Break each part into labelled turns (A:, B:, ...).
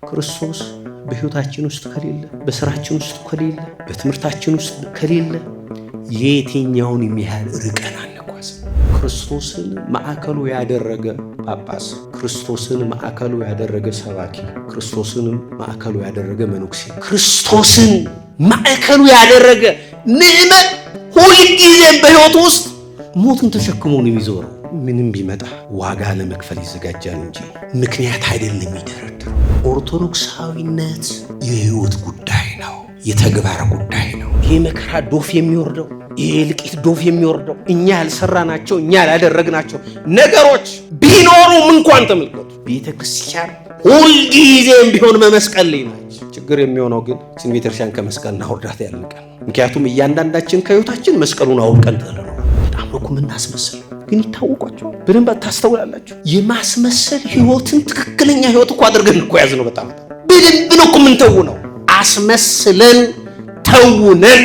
A: ክርስቶስ በህይወታችን ውስጥ ከሌለ፣ በስራችን ውስጥ ከሌለ፣ በትምህርታችን ውስጥ ከሌለ የትኛውን የሚያህል ርቀናል ጓዝ። ክርስቶስን ማዕከሉ ያደረገ ጳጳስ፣ ክርስቶስን ማዕከሉ ያደረገ ሰባኪ፣ ክርስቶስን ማዕከሉ ያደረገ መነኩሴ፣ ክርስቶስን ማዕከሉ ያደረገ ምዕመን ሁልጊዜም በህይወቱ ውስጥ ሞቱን ተሸክሞ ነው የሚዞረው። ምንም ቢመጣ ዋጋ ለመክፈል ይዘጋጃል እንጂ ምክንያት አይደለም የሚደረድረው። ኦርቶዶክሳዊነት የህይወት ጉዳይ ነው፣ የተግባር ጉዳይ ነው። ይሄ መከራ ዶፍ የሚወርደው፣ ይሄ ልቂት ዶፍ የሚወርደው እኛ ያልሰራናቸው እኛ ያላደረግናቸው ነገሮች ቢኖሩም እንኳን ተመልከቱ፣ ቤተ ክርስቲያን ሁልጊዜም ቢሆን በመስቀል ላይ ናች። ችግር የሚሆነው ግን እችን ቤተክርስቲያን ከመስቀል እናውርዳት ያልንቀን። ምክንያቱም እያንዳንዳችን ከህይወታችን መስቀሉን አውልቀን ጥለነው። በጣም ነው የምናስመስለው፣ ግን ይታወቋቸዋል። በደንብ ታስተውላላችሁ። የማስመሰል ህይወትን ትክክለኛ ህይወት እኮ አድርገን እኮ ያዝ ነው። በጣም በደንብ ነው እኮ የምንተውነው። አስመስለን ተውነን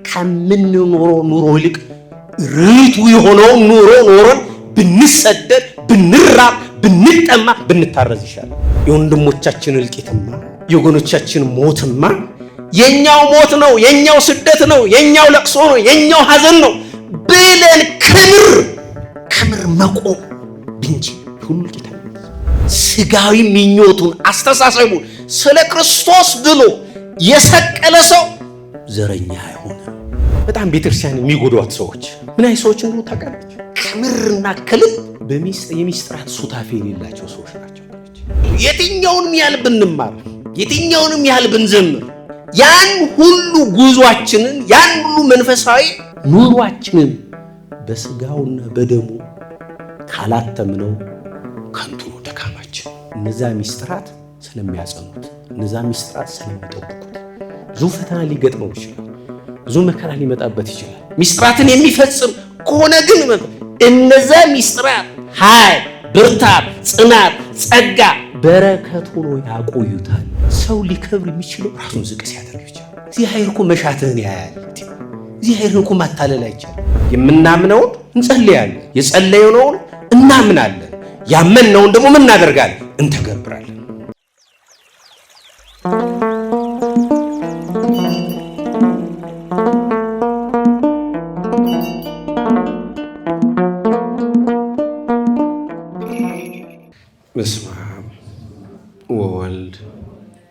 A: ከምንኖረው ኑሮ ይልቅ ርቱ የሆነው ኑሮ ኖረን ብንሰደድ፣ ብንራብ፣ ብንጠማ፣ ብንታረዝ ይሻላል። የወንድሞቻችን እልቂትማ የወገኖቻችን ሞትማ የኛው ሞት ነው፣ የኛው ስደት ነው፣ የኛው ለቅሶ ነው፣ የኛው ሐዘን ነው ብለን ከምር መቆም ብንጂ ሁሉ ጌታ ስጋዊ ምኞቱን አስተሳሰቡን ስለ ክርስቶስ ብሎ የሰቀለ ሰው ዘረኛ አይሆንም። በጣም ቤተክርስቲያን የሚጎዷት ሰዎች ምን አይነት ሰዎች እንደሆኑ ታውቃለች? ከምርና ከልብ የሚስጥራት ሱታፌ የሌላቸው ሰዎች ናቸው። የትኛውንም ያህል ብንማር፣ የትኛውንም ያህል ብንዘምር፣ ያን ሁሉ ጉዟችንን ያን ሁሉ መንፈሳዊ ኑሯችንን በስጋውና በደሙ ካላተምነው ከንቱ ነው ድካማችን። እነዛ ሚስጥራት ስለሚያጸኑት፣ እነዛ ሚስጥራት ስለሚጠብቁት ብዙ ፈተና ሊገጥመው ይችላል፣ ብዙ መከራ ሊመጣበት ይችላል። ሚስጥራትን የሚፈጽም ከሆነ ግን እነዛ ሚስጥራት ኃይል፣ ብርታት፣ ጽናት፣ ጸጋ፣ በረከት ሆኖ ያቆዩታል። ሰው ሊከብር የሚችለው ራሱን ዝቅ ሲያደርግ ብቻ። እግዚአብሔር እኮ መሻትህን ያያል። እግዚአብሔርን እኮ ማታለል አይቻልም። የምናምነውን እንጸልያለን፣ የጸለየነውን እናምናለን፣ ያመንነውን ደግሞ ምን እናደርጋለን? እንተገብራለን። በስመ አብ ወወልድ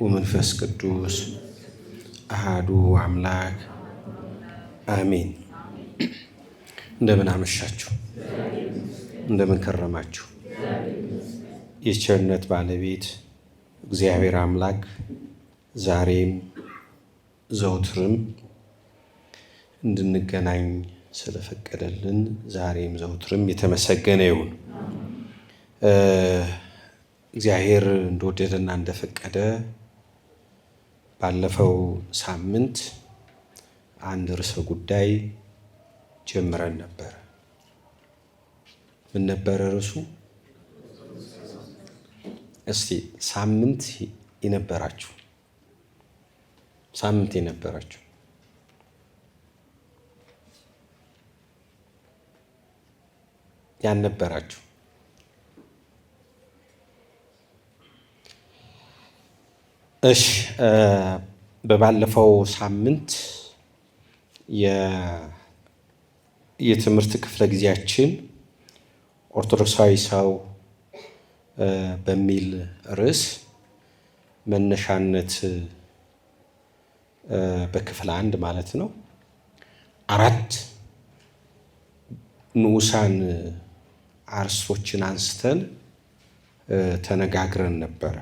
A: ወመንፈስ ቅዱስ አሐዱ አምላክ አሜን። እንደምን አመሻችሁ፣ እንደምን ከረማችሁ። የቸርነት ባለቤት እግዚአብሔር አምላክ ዛሬም ዘውትርም እንድንገናኝ ስለፈቀደልን ዛሬም ዘውትርም የተመሰገነ ይሁን። እግዚአብሔር እንደወደደና እንደፈቀደ ባለፈው ሳምንት አንድ ርዕሰ ጉዳይ ጀምረን ነበር። ምን ነበረ ርዕሱ? እስቲ ሳምንት የነበራችሁ ያልነበራችሁ እሺ፣ በባለፈው ሳምንት የትምህርት ክፍለ ጊዜያችን ኦርቶዶክሳዊ ሰው በሚል ርዕስ መነሻነት በክፍል 1 ማለት ነው 4 ንዑሳን አርዕስቶችን አንስተን ተነጋግረን ነበረ።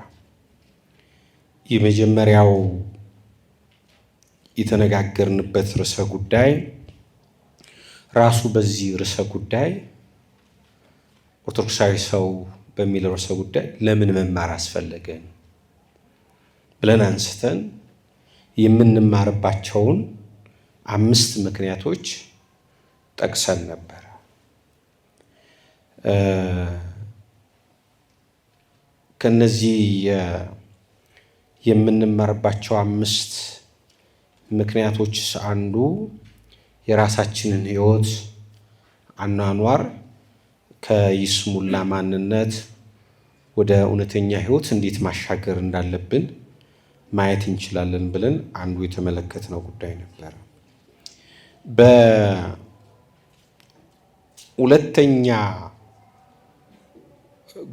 A: የመጀመሪያው የተነጋገርንበት ርዕሰ ጉዳይ ራሱ በዚህ ርዕሰ ጉዳይ ኦርቶዶክሳዊ ሰው በሚል ርዕሰ ጉዳይ ለምን መማር አስፈለገን ብለን አንስተን የምንማርባቸውን 5 ምክንያቶች ጠቅሰን ነበር። ከነዚህ የምንማርባቸው 5 ምክንያቶች አንዱ የራሳችንን ሕይወት አኗኗር ከይስሙላ ማንነት ወደ እውነተኛ ህይወት እንዴት ማሻገር እንዳለብን ማየት እንችላለን ብለን አንዱ የተመለከትነው ጉዳይ ነበር። በሁለተኛ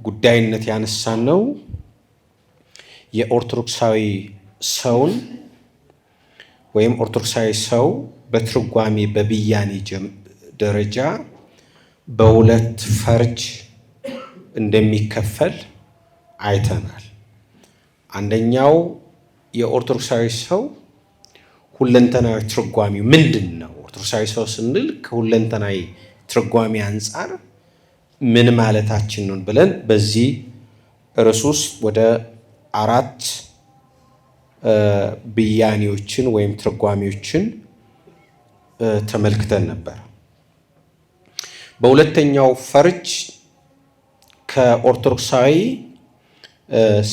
A: ጉዳይነት ያነሳነው የኦርቶዶክሳዊ ሰውን ወይም ኦርቶዶክሳዊ ሰው በትርጓሜ በብያኔ ደረጃ በሁለት ፈርጅ እንደሚከፈል አይተናል። አንደኛው የኦርቶዶክሳዊ ሰው ሁለንተናዊ ትርጓሜው ምንድነው? ኦርቶዶክሳዊ ሰው ስንል ከሁለንተናዊ ትርጓሜ አንፃር ምን ማለታችን ነው ብለን በዚህ ርዕስ ውስጥ ወደ 4 ብያኔዎችን ወይም ትርጓሜዎችን ተመልክተን ነበር። በሁለተኛው ፈርጅ ከኦርቶዶክሳዊ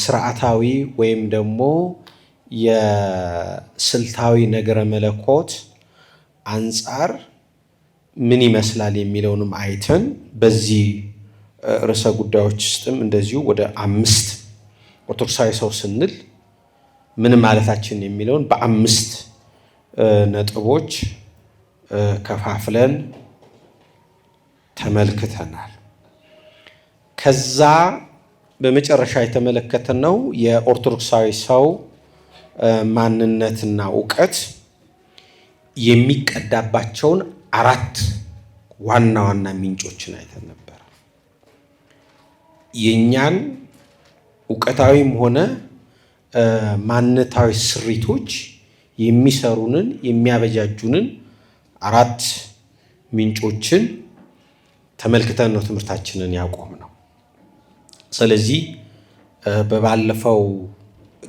A: ስርዓታዊ ወይም ደግሞ የስልታዊ ነገረ መለኮት አንፃር ምን ይመስላል የሚለውንም አይተን በዚህ ርዕሰ ጉዳዮች ውስጥም እንደዚሁ ወደ 5 ኦርቶዶክሳዊ ሰው ስንል ምን ማለታችን የሚለውን በ5 ነጥቦች ከፋፍለን ተመልክተናል። ከዛ በመጨረሻ የተመለከተነው የኦርቶዶክሳዊ ሰው ማንነትና ዕውቀት የሚቀዳባቸውን 4 ዋና ዋና ምንጮችን አይተን ነበር። የኛን ዕውቀታዊም ሆነ ማንነታዊ ስሪቶች የሚሰሩንን የሚያበጃጁንን 4 ምንጮችን ተመልክተን ነው ትምህርታችንን ያቆምነው። ስለዚህ በባለፈው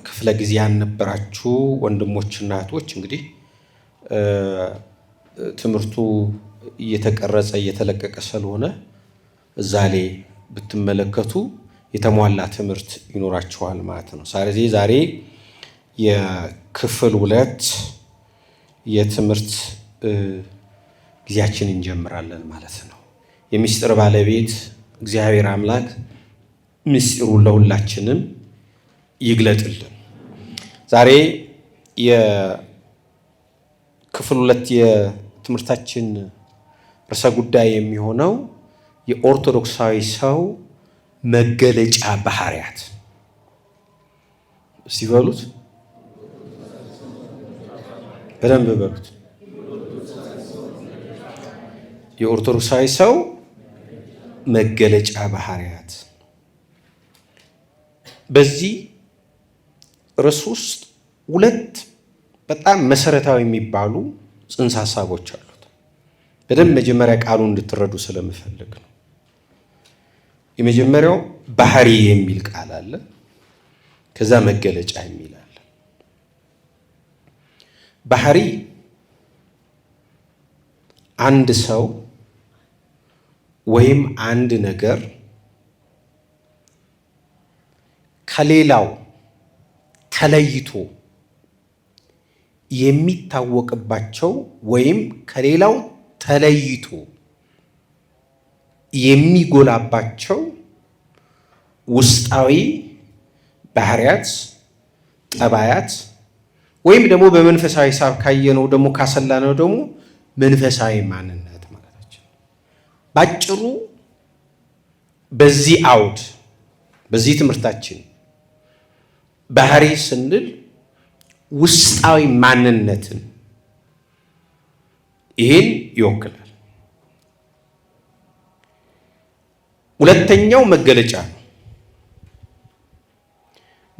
A: ክፍለ ጊዜ ያነበራችሁ ወንድሞችና እህቶች እንግዲህ ትምህርቱ እየተቀረጸ እየተለቀቀ ስለሆነ እዛ ላይ ብትመለከቱ የተሟላ ትምህርት ይኖራችኋል ማለት ነው። ስለዚህ ዛሬ የክፍል 2 የትምህርት ጊዜያችንን እንጀምራለን ማለት ነው። የምስጢር ባለቤት እግዚአብሔር አምላክ ምስጢሩን ለሁላችንም ይግለጥልን። ዛሬ የክፍል 2 የትምህርታችን ርዕሰ ጉዳይ የሚሆነው የኦርቶዶክሳዊ ሰው መገለጫ ባህሪያት። እስቲ በሉት፣ በደንብ በሉት። የኦርቶዶክሳዊ ሰው መገለጫ ባህሪያት። በዚህ ርዕስ ውስጥ 2 በጣም መሰረታዊ የሚባሉ ጽንሰ ሐሳቦች አሉት። በደንብ መጀመሪያ ቃሉን እንድትረዱ ስለምፈልግ ነው። የመጀመሪያው ባህሪ የሚል ቃል አለ። ከዛ መገለጫ የሚል አለ። ባህሪ አንድ ሰው ወይም አንድ ነገር ከሌላው ተለይቶ የሚታወቅባቸው ወይም ከሌላው ተለይቶ የሚጎላባቸው ውስጣዊ ባህሪያት፣ ጠባያት ወይም ደግሞ በመንፈሳዊ ሂሳብ ካየነው ደግሞ ካሰላነው ደግሞ መንፈሳዊ ማንነት ማለታችን። ባጭሩ በዚህ አውድ በዚህ ትምህርታችን ባህሪ ስንል ውስጣዊ ማንነትን ይህን ይወክላል። ሁለተኛው መገለጫ ነው።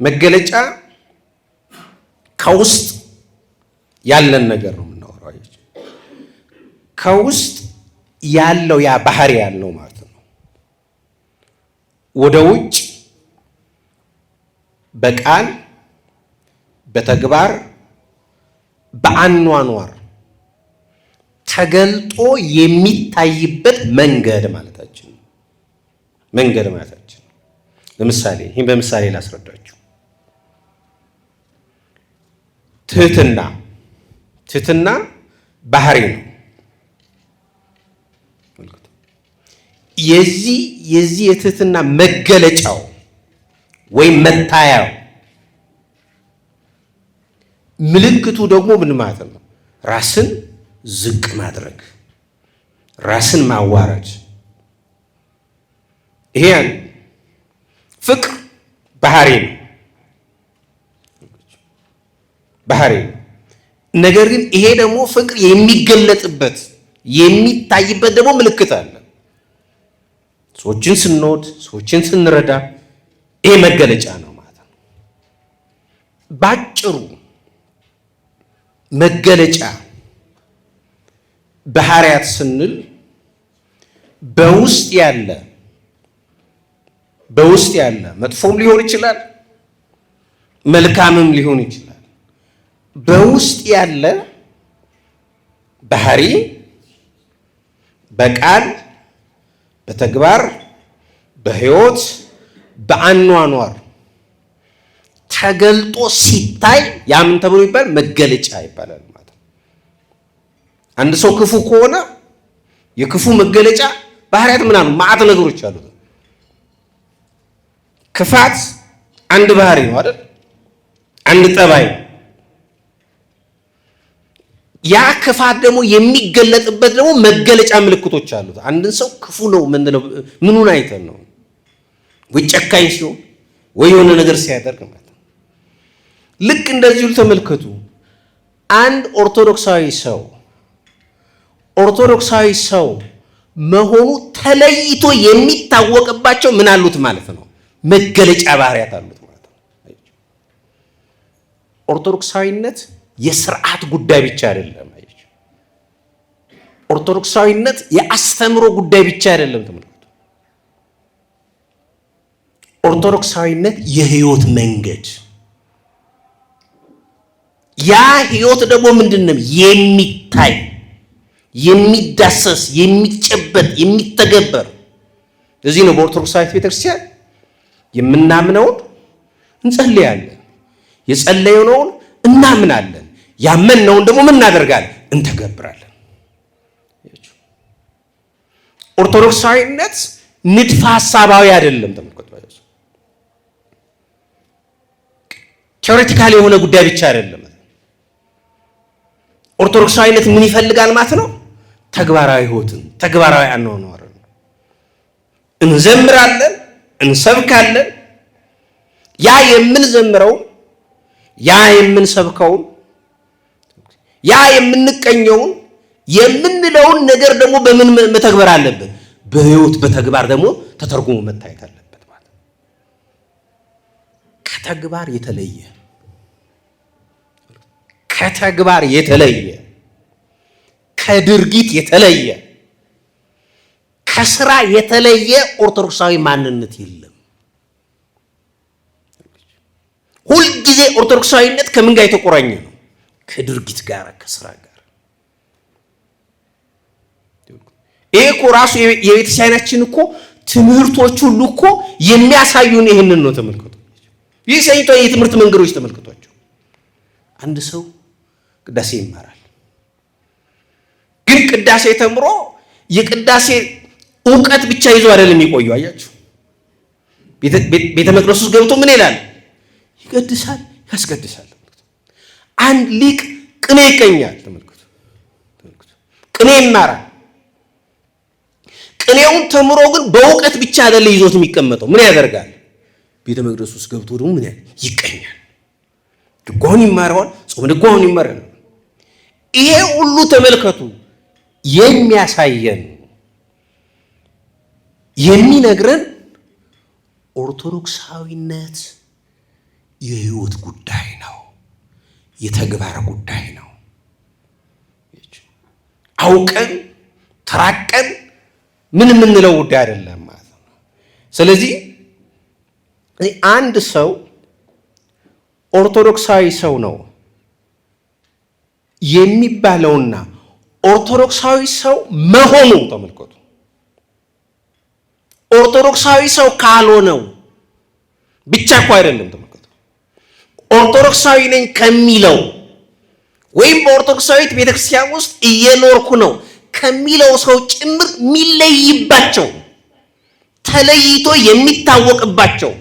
A: መገለጫ ከውስጥ ያለን ነገር ነው የምናወራው። ከውስጥ ያለው ያ ባህሪ ያለው ማለት ነው። ወደ ውጭ በቃል በተግባር በአኗኗር ተገልጦ የሚታይበት መንገድ ማለታችን ነው። መንገድ ማለታችን ነው። ለምሳሌ ይህን በምሳሌ ላስረዳችሁ። ትህትና ባህሪ ነው። የዚህ የትህትና መገለጫው ወይም መታያው። ምልክቱ ደግሞ ምን ማለት ነው? ራስን ዝቅ ማድረግ፣ ራስን ማዋረድ። ይሄ ፍቅር ባህሪ ነው። ነገር ግን ይሄ ደግሞ ፍቅር የሚገለጥበት የሚታይበት ደግሞ ምልክት አለ። ሰዎችን ስንወድ፣ ሰዎችን ስንረዳ ይሄ መገለጫ ነው ማለት ነው። ባጭሩ መገለጫ ባህሪያት ስንል በውስጥ ያለ መጥፎም ሊሆን ይችላል፣ መልካምም ሊሆን ይችላል። በውስጥ ያለ ባህሪ በቃል፣ በተግባር፣ በህይወት፣ በአኗኗር ተገልጦ ሲታይ ያምን ተብሎ ይባል መገለጫ ይባላል ማለት ነው። አንድ ሰው ክፉ ከሆነ የክፉ መገለጫ ባህሪያት ምናምን ማዕት ነገሮች አሉት። ክፋት አንድ ባህሪ ነው አይደል? አንድ ጠባይ። ያ ክፋት ደግሞ የሚገለጥበት ደግሞ መገለጫ ምልክቶች አሉት። አንድን ሰው ክፉ ነው ምንለው ምኑን አይተን ነው? ወይ ጨካኝ ሲሆን ወይ የሆነ ነገር ሲያደርግ ማለት ነው። ልክ እንደዚሁ ተመልከቱ። አንድ ኦርቶዶክሳዊ ሰው መሆኑ ተለይቶ የሚታወቅባቸው ምን አሉት ማለት ነው? መገለጫ ባህሪያት አሉት ማለት ነው። ኦርቶዶክሳዊነት የስርዓት ጉዳይ ብቻ አይደለም። ኦርቶዶክሳዊነት የአስተምሮ ጉዳይ ብቻ አይደለም። ተመልከቱ። ኦርቶዶክሳዊነት የህይወት መንገድ። ያ ህይወት ደግሞ ምንድነው? የሚታይ፣ የሚዳሰስ፣ የሚጨበጥ፣ የሚተገበር። እዚህ ነው በኦርቶዶክሳዊት ቤተክርስቲያን የምናምነውን እንጸልያለን፣ የጸለየነውን እናምናለን፣ ያመንነውን ደግሞ ምን እናደርጋለን? እንተገብራለን። ኦርቶዶክሳዊነት ንድፈ ሐሳባዊ አይደለም። ተመልከቱ። ቴዎሬቲካል የሆነ ጉዳይ ብቻ አይደለም። ኦርቶዶክሳዊነት ምን ይፈልጋል ማለት ነው? ተግባራዊ ህይወትን፣ ተግባራዊ አኗኗርን። እንዘምራለን፣ እንሰብካለን። ያ የምንዘምረው፣ ያ የምንሰብከውን፣ ያ የምንቀኘውን የምንለውን ነገር ደግሞ በምን መተግበር አለበት? በህይወት በተግባር ደግሞ ተተርጉሞ መታየት አለበት ማለት ነው። ከተግባር የተለየ ከድርጊት የተለየ ከስራ የተለየ ኦርቶዶክሳዊ ማንነት የለም። ሁልጊዜ ኦርቶዶክሳዊነት ከምን ጋር የተቆራኘ ነው? ከድርጊት ጋር፣ ከስራ ጋር። ይሄ እኮ ራሱ የቤተክርስቲያናችን እኮ ትምህርቶች ሁሉ እኮ የሚያሳዩን ይህንን ነው። ተመልከቱ። ይህ ሰይጣ የትምህርት መንገዶች ተመልከቷቸው። አንድ ሰው ቅዳሴ ይማራል። ግን ቅዳሴ ተምሮ የቅዳሴ ዕውቀት ብቻ ይዞ አይደለም የሚቆየው። አያችሁ፣ ቤተ መቅደስ ውስጥ ገብቶ ምን ይላል? ይቀድሳል፣ ያስቀድሳል። አንድ ሊቅ ቅኔ ይቀኛል። ተመልከቱ። ቅኔ ይማራል። ቅኔውን ተምሮ ግን በእውቀት ብቻ አይደለም ይዞት የሚቀመጠው። ምን ያደርጋል? ቤተ መቅደስ ውስጥ ገብቶ ደግሞ ምን ይቀኛል? ድጓውን ይማራል፣ ጾመ ድጓውን ይማራል። ይሄ ሁሉ ተመልከቱ የሚያሳየን የሚነግረን ኦርቶዶክሳዊነት የህይወት ጉዳይ ነው፣ የተግባር ጉዳይ ነው። አውቀን ተራቀን ምን የምንለው ጉዳይ አይደለም ማለት ነው። ስለዚህ አንድ ሰው ኦርቶዶክሳዊ ሰው ነው የሚባለውና ኦርቶዶክሳዊ ሰው መሆኑ ተመልከቱ። ኦርቶዶክሳዊ ሰው ካልሆነው ብቻ እኮ አይደለም። ተመልከቱ። ኦርቶዶክሳዊ ነኝ ከሚለው ወይም በኦርቶዶክሳዊት ቤተክርስቲያን ውስጥ እየኖርኩ ነው ከሚለው ሰው ጭምር የሚለይባቸው፣ ተለይቶ የሚታወቅባቸው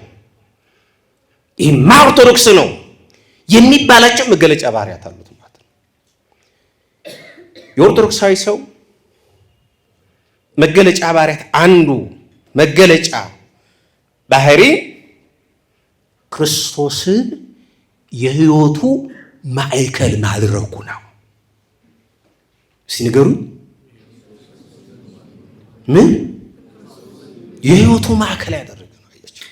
A: ይህማ ኦርቶዶክስ ነው የሚባላቸው መገለጫ ባህሪያት አሉት ማለት ነው። የኦርቶዶክሳዊ ሰው መገለጫ ባህሪያት አንዱ መገለጫ ባህሪ ክርስቶስን የህይወቱ ማዕከል ማድረጉ ነው። ሲነገሩ ምን የህይወቱ ማዕከል ያደረገ ነው። አያችሁ፣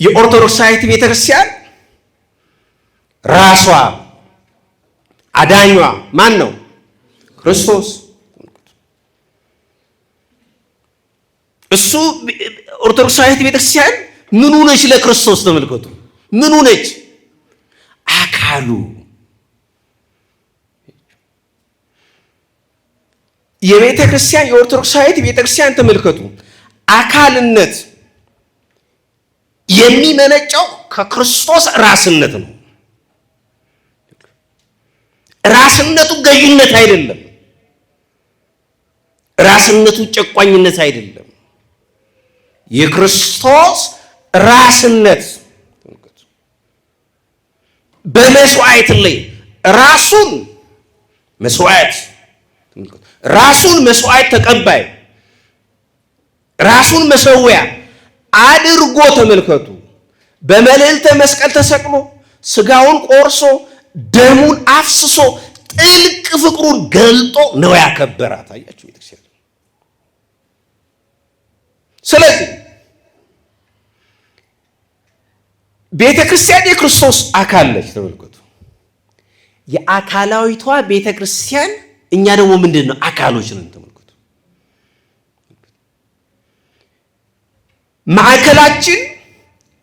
A: የኦርቶዶክሳዊት ቤተክርስቲያን ራሷ አዳኟ ማን ነው? ክርስቶስ። እሱ ኦርቶዶክሳዊት ቤተክርስቲያን ምኑ ነች? ለክርስቶስ ተመልከቱ። ምኑ ነች? አካሉ። የቤተክርስቲያን የኦርቶዶክሳዊት ቤተክርስቲያን ተመልከቱ፣ አካልነት የሚመነጨው ከክርስቶስ ራስነት ነው። ራስነቱ ገዥነት አይደለም። ራስነቱ ጨቋኝነት አይደለም። የክርስቶስ ራስነት በመስዋዕት ላይ ራሱን መስዋዕት ተቀባይ ራሱን መሰዊያ አድርጎ ተመልከቱ። በመልዕልተ መስቀል ተሰቅሎ ስጋውን ቆርሶ ደሙን አፍስሶ ጥልቅ ፍቅሩን ገልጦ ነው ያከበራት። አያችሁ ቤተክርስቲያን። ስለዚህ ቤተክርስቲያን የክርስቶስ አካል ነች። ተመልከቱ፣ የአካላዊቷ ቤተክርስቲያን እኛ ደግሞ ምንድን ነው? አካሎች ነን። ተመልከቱ፣ ማዕከላችን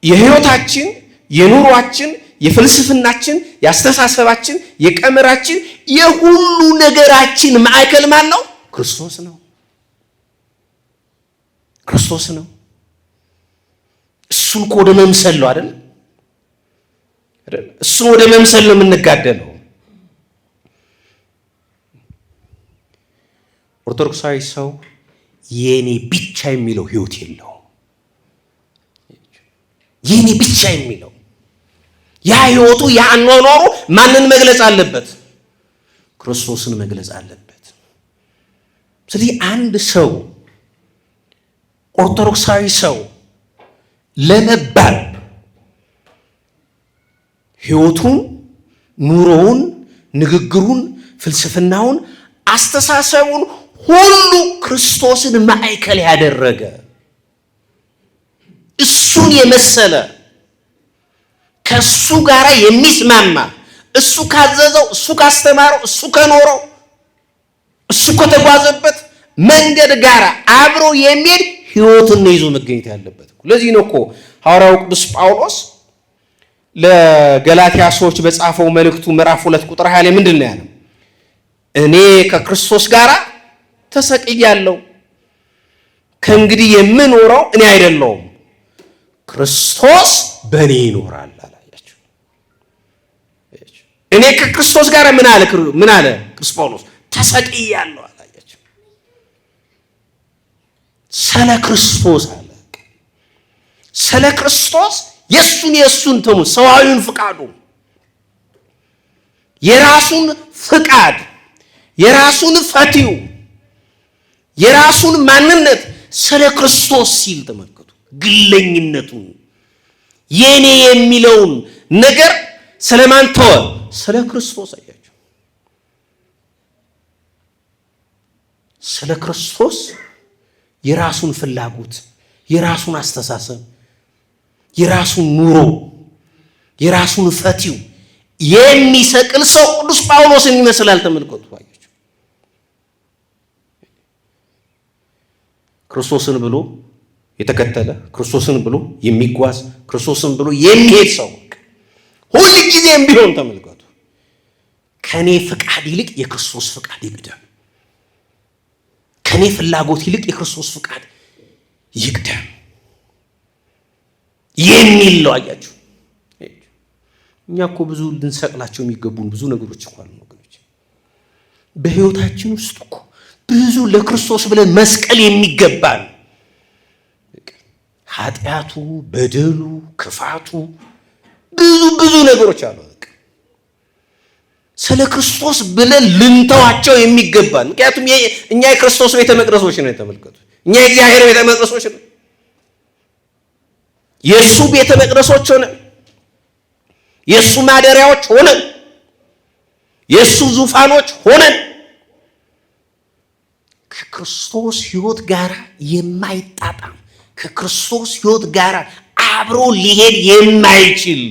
A: የህይወታችን፣ የኑሯችን፣ የፍልስፍናችን፣ የአስተሳሰባችን፣ የቀመራችን፣ የሁሉ ነገራችን ማዕከል ማን ነው? ክርስቶስ ነው። ክርስቶስ ነው። እሱን ወደ መምሰል ነው አይደል? እሱን ወደ መምሰል ነው የምንጋደለው። ኦርቶዶክሳዊ ሰው የኔ ብቻ የሚለው ህይወት የለው። የኔ ብቻ የሚለው ያ ህይወቱ ያ አኗኗሩ ማንን መግለጽ አለበት? ክርስቶስን መግለጽ አለበት። ስለዚህ አንድ ሰው ኦርቶዶክሳዊ ሰው ለመባል ህይወቱን፣ ኑሮውን፣ ንግግሩን፣ ፍልስፍናውን፣ አስተሳሰቡን ሁሉ ክርስቶስን ማዕከል ያደረገ እሱን የመሰለ ከሱ ጋር የሚስማማ እሱ ካዘዘው፣ እሱ ካስተማረው፣ እሱ ከኖረው፣ እሱ ከተጓዘበት መንገድ ጋር አብሮ የሚሄድ ህይወትን ነው ይዞ መገኘት ያለበት። ለዚህ ነው እኮ ሐዋርያው ቅዱስ ጳውሎስ ለገላትያ ሰዎች በጻፈው መልእክቱ ምዕራፍ 2 ቁጥር 20 ላይ ምንድን ነው ያለው? እኔ ከክርስቶስ ጋር ተሰቅያለሁ፣ ከእንግዲህ የምኖረው እኔ አይደለሁም፣ ክርስቶስ በእኔ ይኖራል አላያችሁ። እኔ ከክርስቶስ ጋር ምን አለ ቅዱስ ጳውሎስ? ተሰቅያለሁ አላያችሁ። ስለ ክርስቶስ አለ። ስለ ክርስቶስ የሱን ተሙ ሰዋዩን ፍቃዱ የራሱን ፍቃድ የራሱን ፈቲው የራሱን ማንነት ስለ ክርስቶስ ሲል ተመልከቱ። ግለኝነቱን የኔ የሚለውን ነገር ስለማን ተወ? ስለ ክርስቶስ። አያችሁ፣ ስለ ክርስቶስ የራሱን ፍላጎት የራሱን አስተሳሰብ የራሱን ኑሮ የራሱን ፈቲው የሚሰቅል ሰው ቅዱስ ጳውሎስን ይመስላል። ተመልከቱ። አያችሁ፣ ክርስቶስን ብሎ የተከተለ ክርስቶስን ብሎ የሚጓዝ ክርስቶስን ብሎ የሚሄድ ሰው ሁሉ ጊዜም ቢሆን ተመልከቱ፣ ከኔ ፍቃድ ይልቅ የክርስቶስ ፍቃድ ይቅደም፣ ከኔ ፍላጎት ይልቅ የክርስቶስ ፍቃድ ይቅደም የሚል ነው። አያችሁ፣ እኛ እኮ ብዙ ልንሰቅላቸው የሚገቡን ብዙ ነገሮች እንኳን ነው ወገኖች። በህይወታችን ውስጥ እኮ ብዙ ለክርስቶስ ብለን መስቀል የሚገባን ኃጢአቱ፣ በደሉ፣ ክፋቱ ብዙ ነገሮች አሉ። ስለ ክርስቶስ ብለን ልንተዋቸው የሚገባን። ምክንያቱም እኛ የክርስቶስ ቤተ መቅደሶች ነን። ተመልከቱ፣ እኛ የእግዚአብሔር ቤተ መቅደሶች ነን። የእሱ ቤተ መቅደሶች ሆነን፣ የእሱ ማደሪያዎች ሆነን፣ የእሱ ዙፋኖች ሆነን ከክርስቶስ ሕይወት ጋር የማይጣጣም ከክርስቶስ ሕይወት ጋር አብሮ ሊሄድ የማይችል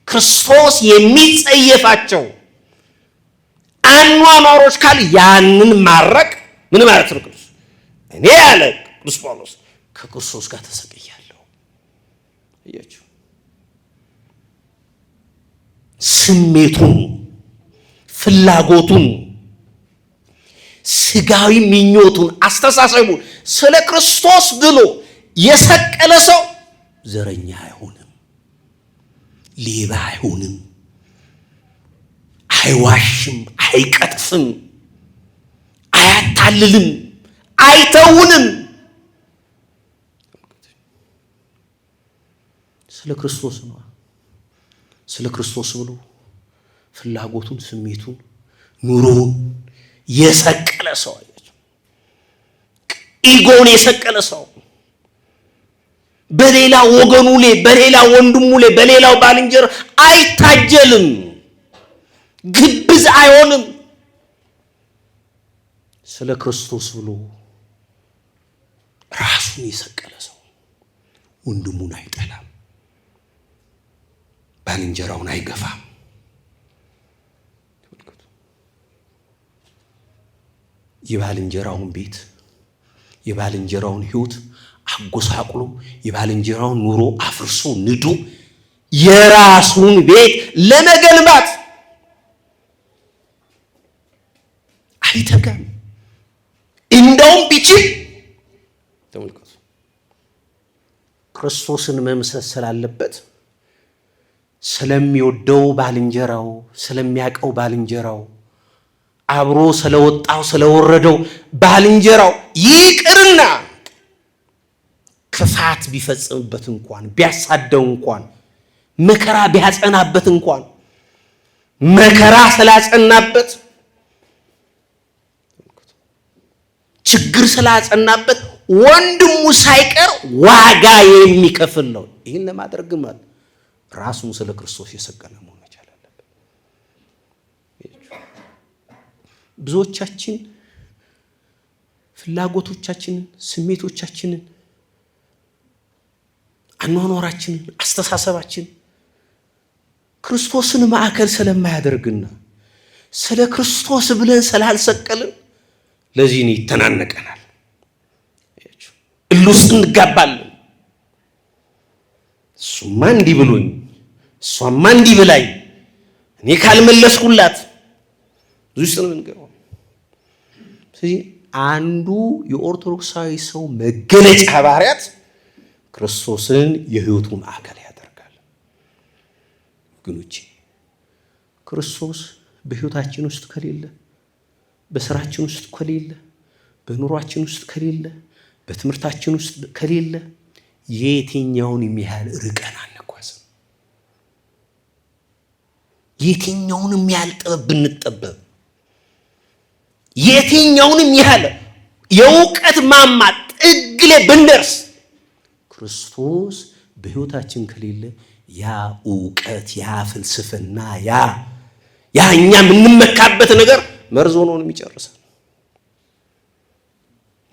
A: ክርስቶስ የሚጸየፋቸው አኗኗሮች ካል ያንን ማረቅ ምን ማለት ነው? ቅዱስ እኔ ያለ ቅዱስ ጳውሎስ ከክርስቶስ ጋር ተሰቅያለሁ። እያችሁ ስሜቱን፣ ፍላጎቱን፣ ስጋዊ ምኞቱን፣ አስተሳሰቡን ስለ ክርስቶስ ብሎ የሰቀለ ሰው ዘረኛ አይሆንም፣ ሌባ አይሆንም፣ አይዋሽም፣ አይቀጥፍም፣ አያታልልም፣ አይተውንም። ስለ ክርስቶስ ነው። ስለ ክርስቶስ ብሎ ፍላጎቱን፣ ስሜቱን፣ ኑሮውን የሰቀለ ሰው አያችሁ፣ ኢጎን የሰቀለ ሰው በሌላ ወገኑ ላይ፣ በሌላ ወንድሙ ላይ፣ በሌላው ባልንጀራ አይታጀልም፣ ግብዝ አይሆንም። ስለ ክርስቶስ ብሎ ራሱን የሰቀለ ሰው ወንድሙን አይጠላም፣ ባልንጀራውን አይገፋም። የባልንጀራውን ቤት፣ የባልንጀራውን ሕይወት አጎሳቁሎ፣ የባልንጀራውን ኑሮ አፍርሶ ንዶ የራሱን ቤት ለመገልባት አይተጋም። እንደውም ቢችል ተመልከቱ፣ ክርስቶስን መምሰል ስላለበት ስለሚወደው ባልንጀራው፣ ስለሚያቀው ባልንጀራው፣ አብሮ ስለወጣው ስለወረደው ባልንጀራው ይቅርና ክፋት ቢፈጽምበት እንኳን፣ ቢያሳደው እንኳን፣ መከራ ቢያጸናበት እንኳን፣ መከራ ስላጸናበት፣ ችግር ስላጸናበት ወንድሙ ሳይቀር ዋጋ የሚከፍል ነው። ይህን ለማድረግ ማለት ራሱን ስለ ክርስቶስ የሰቀለ መሆን መቻል አለበት። ብዙዎቻችን ፍላጎቶቻችንን፣ ስሜቶቻችንን፣ አኗኗራችንን፣ አስተሳሰባችን ክርስቶስን ማዕከል ስለማያደርግና ስለ ክርስቶስ ብለን ስላልሰቀልን ለዚህ ነው ይተናነቀናል። እልህ ውስጥ እንጋባለን። እሱማ እንዲህ ብሎኝ፣ እሷማ እንዲህ ብላኝ፣ እኔ ካልመለስኩላት ብዙ ውስጥ ነው የምንገባው። ስለዚህ አንዱ የኦርቶዶክሳዊ ሰው መገለጫ ባህሪያት ክርስቶስን የሕይወቱ ማዕከል ያደርጋል። ወገኖቼ ክርስቶስ በሕይወታችን ውስጥ ከሌለ፣ በስራችን ውስጥ ከሌለ፣ በኑሯችን ውስጥ ከሌለ፣ በትምህርታችን ውስጥ ከሌለ የትኛውን የሚያህል ርቀን አንጓዝም። የትኛውንም ያህል ጥበብ ብንጠበብ፣ የትኛውንም ያህል የእውቀት ማማ ጥግ ላይ ብንደርስ ክርስቶስ በሕይወታችን ከሌለ ያ እውቀት፣ ያ ፍልስፍና፣ ያ እኛ የምንመካበት ነገር መርዝ ሆኖ ነው የሚጨርሰን፣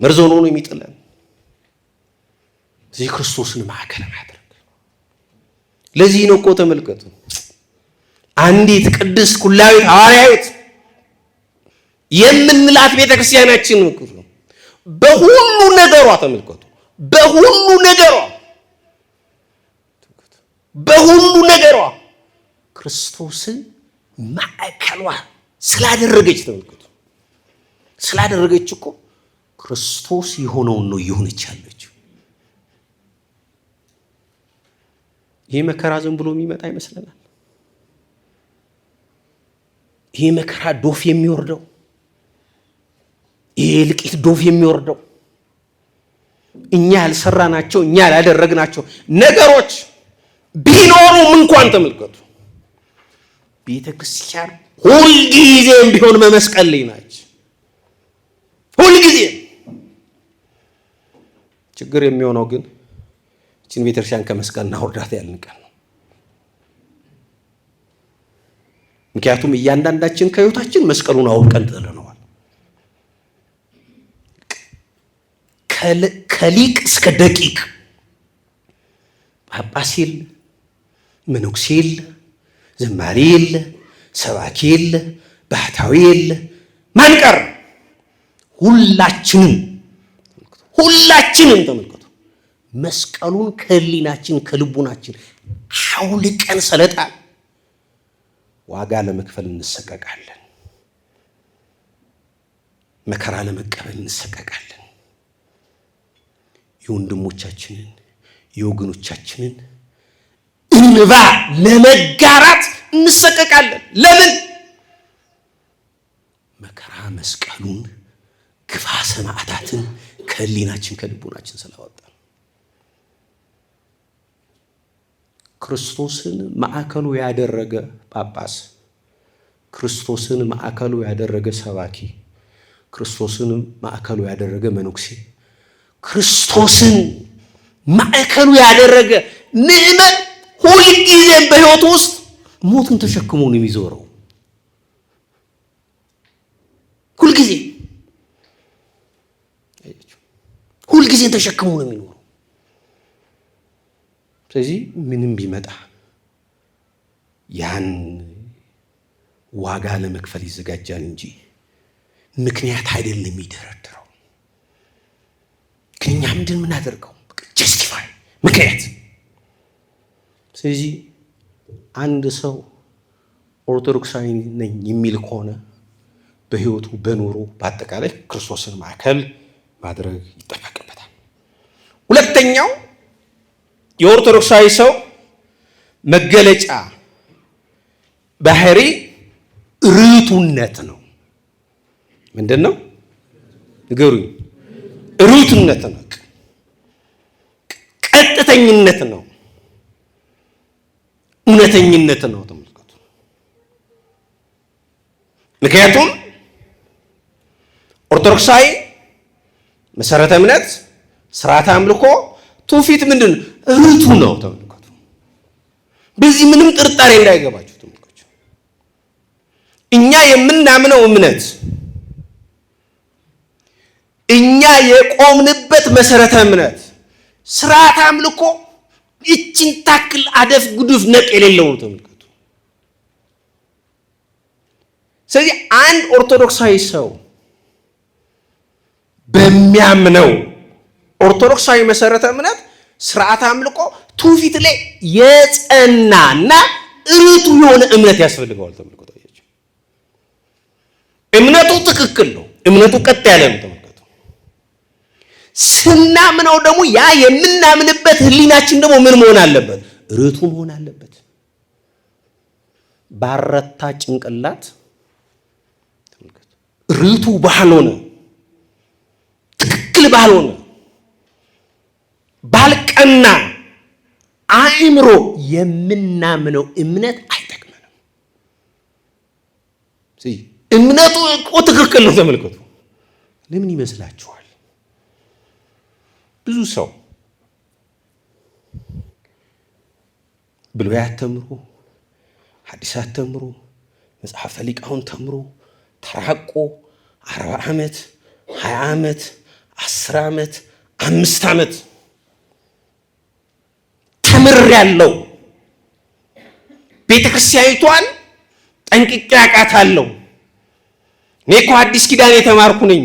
A: መርዝ ሆኖ ነው የሚጥለን። እዚህ ክርስቶስን ማዕከል ማድረግ። ለዚህ ነው እኮ ተመልከቱ፣ አንዲት ቅድስት ኩላዊት ሐዋርያዊት የምንላት ቤተክርስቲያናችን ነው። በሁሉ ነገሯ ተመልከቱ፣ በሁሉ ነገሯ ክርስቶስን ማዕከሏ ስላደረገች ተመልከቱ፣ ስላደረገች እኮ ክርስቶስ የሆነውን ነው እየሆነች ያለችው። ይህ መከራ ዝም ብሎ የሚመጣ ይመስለናል። ይህ መከራ ዶፍ የሚወርደው፣ ይህ እልቂት ዶፍ የሚወርደው እኛ ያልሰራናቸው እኛ ያላደረግናቸው ነገሮች ቢኖሩም እንኳን ተመልከቱ፣ ቤተክርስቲያን ሁልጊዜም ቢሆን በመስቀል ላይ ናች። ሁልጊዜ ችግር የሚሆነው ግን እቺን ቤተክርስቲያን ከመስቀል እናውርዳት ያልን ቀን ነው። ምክንያቱም እያንዳንዳችን ከህይወታችን መስቀሉን አውልቀን ጥለነዋል። ከሊቅ እስከ ደቂቅ ጳጳስ የለ፣ መነኩሴ የለ፣ ዘማሪ የለ፣ ሰባኪ የለ፣ ባህታዊ የለ፣ ማን ቀረ? ሁላችንም ተመልከቱ መስቀሉን ከህሊናችን ከልቡናችን አውልቀን ሰለጣን ዋጋ ለመክፈል እንሰቀቃለን። መከራ ለመቀበል እንሰቀቃለን። የወንድሞቻችንን የወገኖቻችንን እንባ ለመጋራት እንሰቀቃለን። ለምን? መከራ መስቀሉን ግፋ ሰማዕታትን ከህሊናችን ከልቡናችን ስላወጣ ክርስቶስን ማዕከሉ ያደረገ ጳጳስ፣ ክርስቶስን ማዕከሉ ያደረገ ሰባኪ፣ ክርስቶስን ማዕከሉ ያደረገ መነኩሴ፣ ክርስቶስን ማዕከሉ ያደረገ ምእመን ሁልጊዜም በህይወቱ ውስጥ ሞትን ተሸክሞ ነው የሚዞረው። ሁልጊዜ ተሸክሞ ነው የሚኖረው። ስለዚህ ምንም ቢመጣ ያን ዋጋ ለመክፈል ይዘጋጃል እንጂ ምክንያት አይደለም የሚደረድረው። ግን እኛ ምንድን የምናደርገው ጀስቲፋይ ምክንያት። ስለዚህ አንድ ሰው ኦርቶዶክሳዊ ነኝ የሚል ከሆነ በህይወቱ በኑሮ በአጠቃላይ ክርስቶስን ማዕከል ማድረግ ይጠበቅበታል። ሁለተኛው የኦርቶዶክሳዊ ሰው መገለጫ ባህሪ ርቱዕነት ነው። ምንድን ነው? ንገሩኝ። ርቱዕነት ነው፣ ቀጥተኝነት ነው፣ እውነተኝነት ነው። ተመልከቱ። ምክንያቱም ኦርቶዶክሳዊ መሰረተ እምነት፣ ስርዓተ አምልኮ፣ ትውፊት ምንድን ነው? ርቱዕ ነው። ተመልከቱ። በዚህ ምንም ጥርጣሬ እንዳይገባችሁ። ተመልከቱ። እኛ የምናምነው እምነት፣ እኛ የቆምንበት መሰረተ እምነት፣ ስርዓተ አምልኮ ይችን ታክል አደፍ ጉዱፍ ነቅ የሌለው ነው። ተመልከቱ። ስለዚህ አንድ ኦርቶዶክሳዊ ሰው በሚያምነው ኦርቶዶክሳዊ መሰረተ እምነት፣ ስርዓተ አምልኮ፣ ትውፊት ላይ የጸናና ርቱዕ የሆነ እምነት ያስፈልገዋል። ተመልከቱ። እምነቱ ትክክል ነው። እምነቱ ቀጥ ያለ ነው። ተመልከቱ። ስናምነው ደግሞ ያ የምናምንበት ህሊናችን ደግሞ ምን መሆን አለበት? ርቱዕ መሆን አለበት። ባረታ ጭንቅላት ተመልከቱ፣ ርቱዕ ባልሆነ ትክክል ባልሆነ ባልቀና አእምሮ የምናምነው እምነት አይጠቅመንም። እምነቱ እኮ ትክክል ነው። ተመልከቱ። ለምን ይመስላችኋል? ብዙ ሰው ብሉያት ተምሮ፣ ሐዲሳት ተምሮ፣ መጽሐፈ ሊቃውን ተምሮ ተራቆ 40 ዓመት 20 ዓመት 10 ዓመት 5 ዓመት ተምር ያለው ቤተክርስቲያኒቷን ጠንቅቄ አውቃታለሁ፣ እኔ እኮ አዲስ ኪዳን የተማርኩ ነኝ፣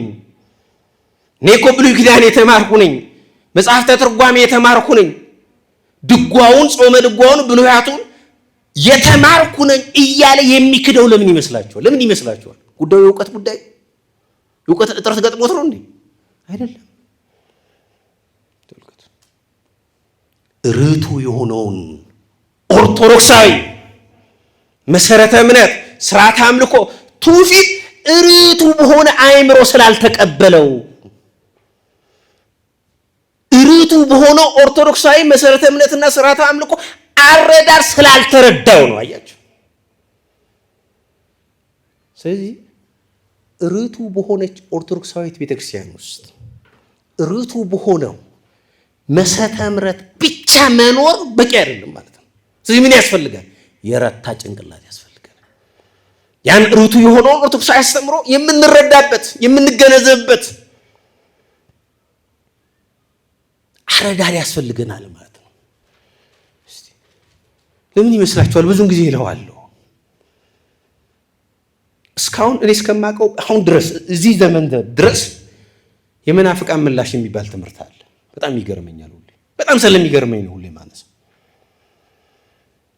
A: እኔ እኮ ብሉይ ኪዳን የተማርኩ ነኝ፣ መጽሐፍተ ትርጓሜ የተማርኩ ነኝ፣ ድጓውን ጾመ ድጓውን ብሉያቱን የተማርኩ ነኝ እያለ የሚክደው ለምን ይመስላችኋል? ለምን ይመስላችኋል? ጉዳዩ የእውቀት ጉዳይ፣ የእውቀት እጥረት ገጥሞት ነው እንዴ? አይደለም። ርቱዕ የሆነውን ኦርቶዶክሳዊ መሰረተ እምነት፣ ስርዓተ አምልኮ፣ ትውፊት ርቱዕ በሆነ አእምሮ ስላልተቀበለው ርቱ በሆነው ኦርቶዶክሳዊ መሰረተ እምነትና ስርዓተ አምልኮ አረዳር ስላልተረዳው ነው። አያችሁ። ስለዚህ ርቱ በሆነች ኦርቶዶክሳዊት ቤተክርስቲያን ውስጥ ርቱ በሆነው መሰረተ እምነት ብቻ መኖር በቂ አይደለም ማለት ነው። ስለዚህ ምን ያስፈልጋል? የረታ ጭንቅላት ያስፈልጋል። ያን ርቱ የሆነው ኦርቶዶክሳዊ አስተምሮ የምንረዳበት የምንገነዘብበት አረዳድ ያስፈልገናል ማለት ነው። እስቲ ለምን ይመስላችኋል? ብዙን ጊዜ እለዋለሁ እስካሁን እኔ እስከማውቀው አሁን ድረስ እዚህ ዘመን ድረስ የመናፍቃን ምላሽ የሚባል ትምህርት አለ። በጣም ይገርመኛል። ሁሌ በጣም ስለሚገርመኝ ነው ሁሌ ማለት ነው።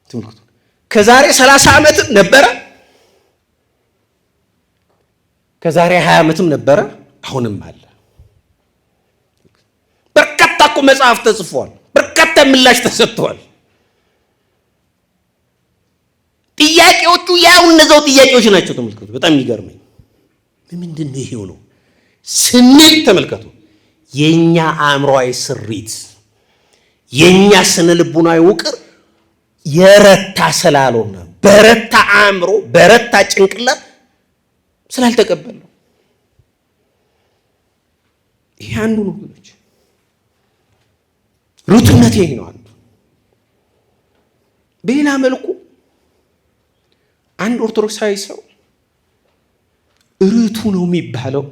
A: ትምህርቱ ከዛሬ 30 ዓመት ነበረ፣ ከዛሬ 20 ዓመትም ነበረ፣ አሁንም አለ። በርካታ እኮ መጽሐፍ ተጽፏል፣ በርካታ ምላሽ ተሰጥቷል። ጥያቄዎቹ ያው እነዛው ጥያቄዎች ናቸው። ተመልከቱ። በጣም የሚገርመኝ ምንድን ነው ይሄው ነው ስንል ተመልከቱ። የኛ አእምሮአዊ ስሪት የኛ ስነ ልቡናዊ ውቅር የረታ ስላልሆነ በረታ አእምሮ በረታ ጭንቅላት ስላልተቀበለው ይሄ አንዱ ነው። ወገኖች ርቱነት ይሄ ነው አንዱ። በሌላ መልኩ አንድ ኦርቶዶክሳዊ ሰው ርቱ ነው የሚባለው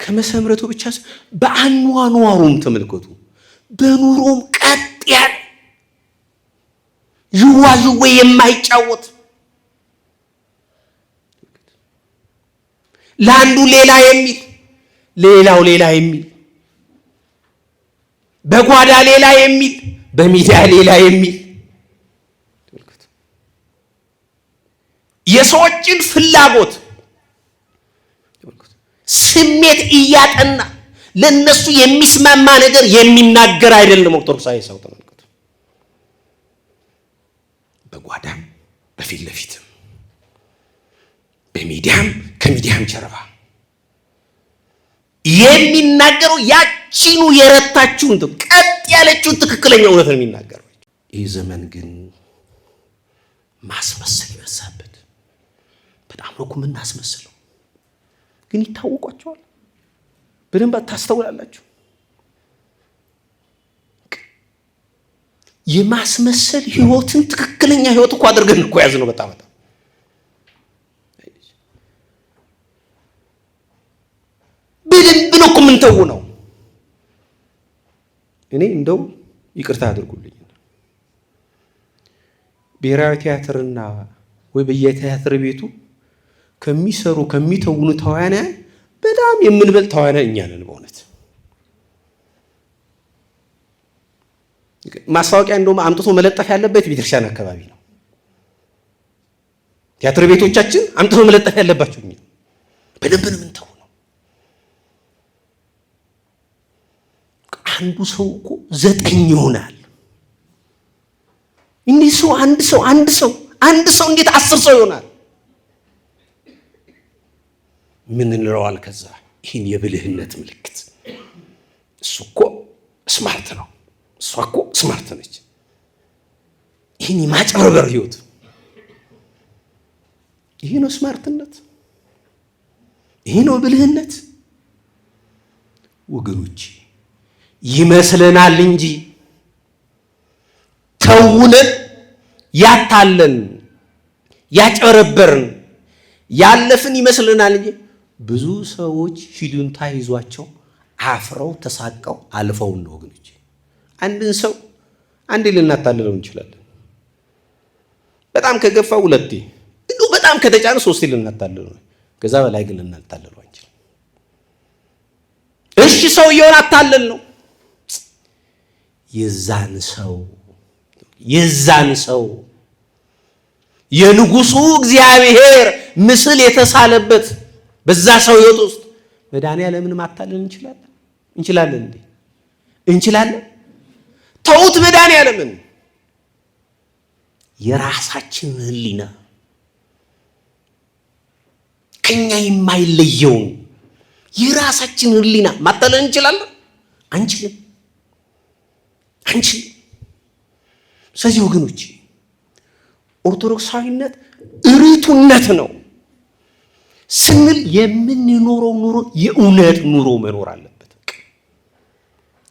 A: ከመሰረቱ ብቻ በአኗኗሩም ተመልከቱ። በኑሮም ቀጥ ያለ ዥዋዥዌ የማይጫወት ለአንዱ ሌላ የሚል ሌላው ሌላ የሚል በጓዳ ሌላ የሚል በሚዲያ ሌላ የሚል የሰዎችን ፍላጎት ስሜት እያጠና ለነሱ የሚስማማ ነገር የሚናገር አይደለም ኦርቶዶክሳዊ ሰው። ተመልከቱ። በጓዳም በፊት ለፊትም በሚዲያም ከሚዲያም ጀርባ የሚናገረው ያቺኑ የረታችሁን ቀጥ ያለችውን ትክክለኛ እውነት ነው የሚናገረው። ይህ ዘመን ግን ማስመሰል ይበዛበት። በጣም ነው የምናስመስለው፣ ግን ይታወቋቸዋል። በደንብ ታስተውላላችሁ። የማስመሰል ህይወትን ትክክለኛ ህይወት እኮ አድርገን እኮ ያዝ ነው። በጣም በደንብ ነው እኮ የምንተው ነው። እኔ እንደው ይቅርታ አድርጉልኝ ብሔራዊ ቲያትርና ወይ በየቲያትር ቤቱ ከሚሰሩ ከሚተውኑ ተዋናያን በጣም የምንበልጥ ተዋናያን እኛ ነን። በእውነት ማስታወቂያ እንደውም አምጥቶ መለጠፍ ያለበት ቤተክርስቲያን አካባቢ ነው። ቲያትር ቤቶቻችን አምጥቶ መለጠፍ ያለባቸው እኛ በደንብ ነው የምንተው ነው። አንዱ ሰው እኮ 9 ይሆናል። እንዲህ ሰው አንድ ሰው እንዴት 10 ሰው ይሆናል? ምን እንለዋል? ከዛ ይህን የብልህነት ምልክት እሱ እኮ ስማርት ነው፣ እሷ እኮ ስማርት ነች። ይህን የማጭበርበር ህይወት ይሄ ነው ስማርትነት፣ ይሄ ነው ብልህነት። ወገኖች ይመስለናል እንጂ ተውነን ያታለን ያጨረበርን ያለፍን ይመስለናል እንጂ ብዙ ሰዎች ሂዱንታ ይዟቸው አፍረው ተሳቀው አልፈው ነው። ወገኖች አንድን ሰው አንዴ ልናታልለው እንችላለን። በጣም ከገፋው 2 እንደው በጣም ከተጫነ 3 ልናታልለው ነው። ከዛ በላይ ግን ልናታልለው አንችልም። እሺ ሰውየውን አታለል ነው። የዛን ሰው የንጉሱ እግዚአብሔር ምስል የተሳለበት በዛ ሰው ህይወት ውስጥ መድኃኒዓለምን ማታለል እንችላለን እንዴ? እንችላለን። ተውት መድኃኒዓለምን። የራሳችን ህሊና ከኛ የማይለየውን የራሳችን ህሊና ማታለል እንችላለን? አንችልም። አንችልም። ስለዚህ ወገኖች ኦርቶዶክሳዊነት ርቱነት ነው ስንል የምንኖረው ኑሮ የእውነት ኑሮ መኖር አለበት።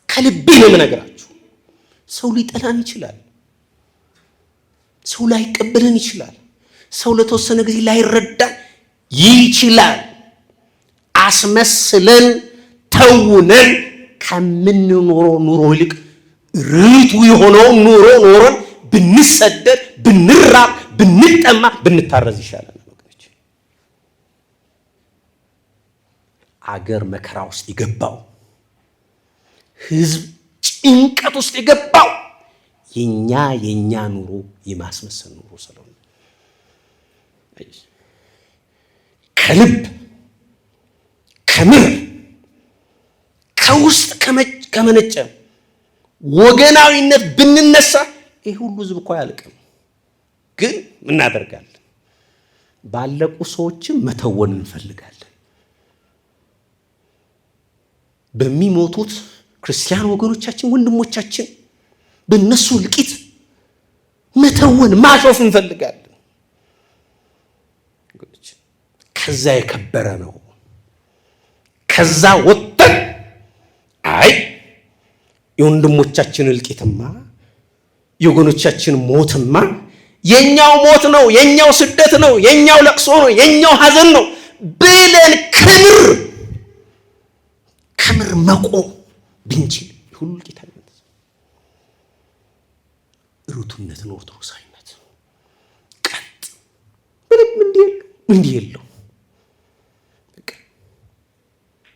A: ከልቤ ነው የምነግራችሁ። ሰው ሊጠላን ይችላል። ሰው ላይቀበልን ይችላል። ሰው ለተወሰነ ጊዜ ላይረዳን ይችላል። አስመስለን ተውነን ከምንኖረው ኑሮ ይልቅ ርቱ የሆነው ኑሮ ኖረን ብንሰደድ፣ ብንራብ፣ ብንጠማ፣ ብንታረዝ ይሻላል። አገር መከራ ውስጥ የገባው ህዝብ ጭንቀት ውስጥ የገባው የኛ ኑሮ የማስመሰል ኑሮ ስለሆነ ከልብ ከምር ከውስጥ ከመነጨ ወገናዊነት ብንነሳ ይህ ሁሉ ህዝብ እኮ አያልቅም። ግን እናደርጋለን። ባለቁ ሰዎችም መተወን እንፈልጋለን። በሚሞቱት ክርስቲያን ወገኖቻችን ወንድሞቻችን በእነሱ ልቂት መተወን ማሾፍ እንፈልጋለን። ከዛ የከበረ ነው። ከዛ ወጥተን አይ የወንድሞቻችን እልቂትማ የወገኖቻችን ሞትማ የኛው ሞት ነው፣ የኛው ስደት ነው፣ የኛው ለቅሶ ነው፣ የኛው ሐዘን ነው ብለን ከምር መቆም ብንችል ሁሉ ጌታነት ሩቱነትን ኦርቶዶክሳዊነት ቀጥ ምንም እንዲህ የለው በቃ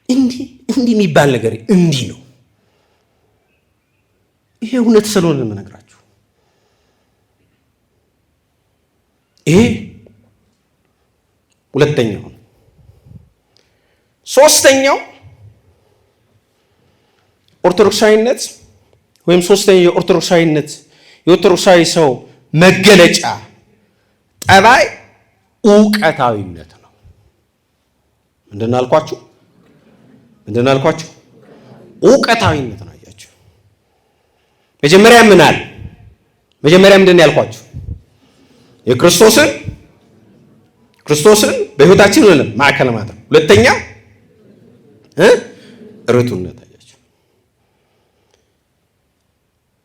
A: እንዲህ የሚባል ነገር እንዲህ ነው። ይሄ እውነት ስለሆነ የምነግራችሁ። ይሄ ሁለተኛው። ሶስተኛው ኦርቶዶክሳዊነት ወይም ሶስተኛው የኦርቶዶክሳዊ ሰው መገለጫ ጠባይ ዕውቀታዊነት ነው። ምንድን አልኳችሁ? ዕውቀታዊነት ነው። አያችሁ? መጀመሪያ ምንድን ያልኳችሁ? ክርስቶስን በህይወታችን ማዕከል ማድረግ። ሁለተኛ ርቱነት።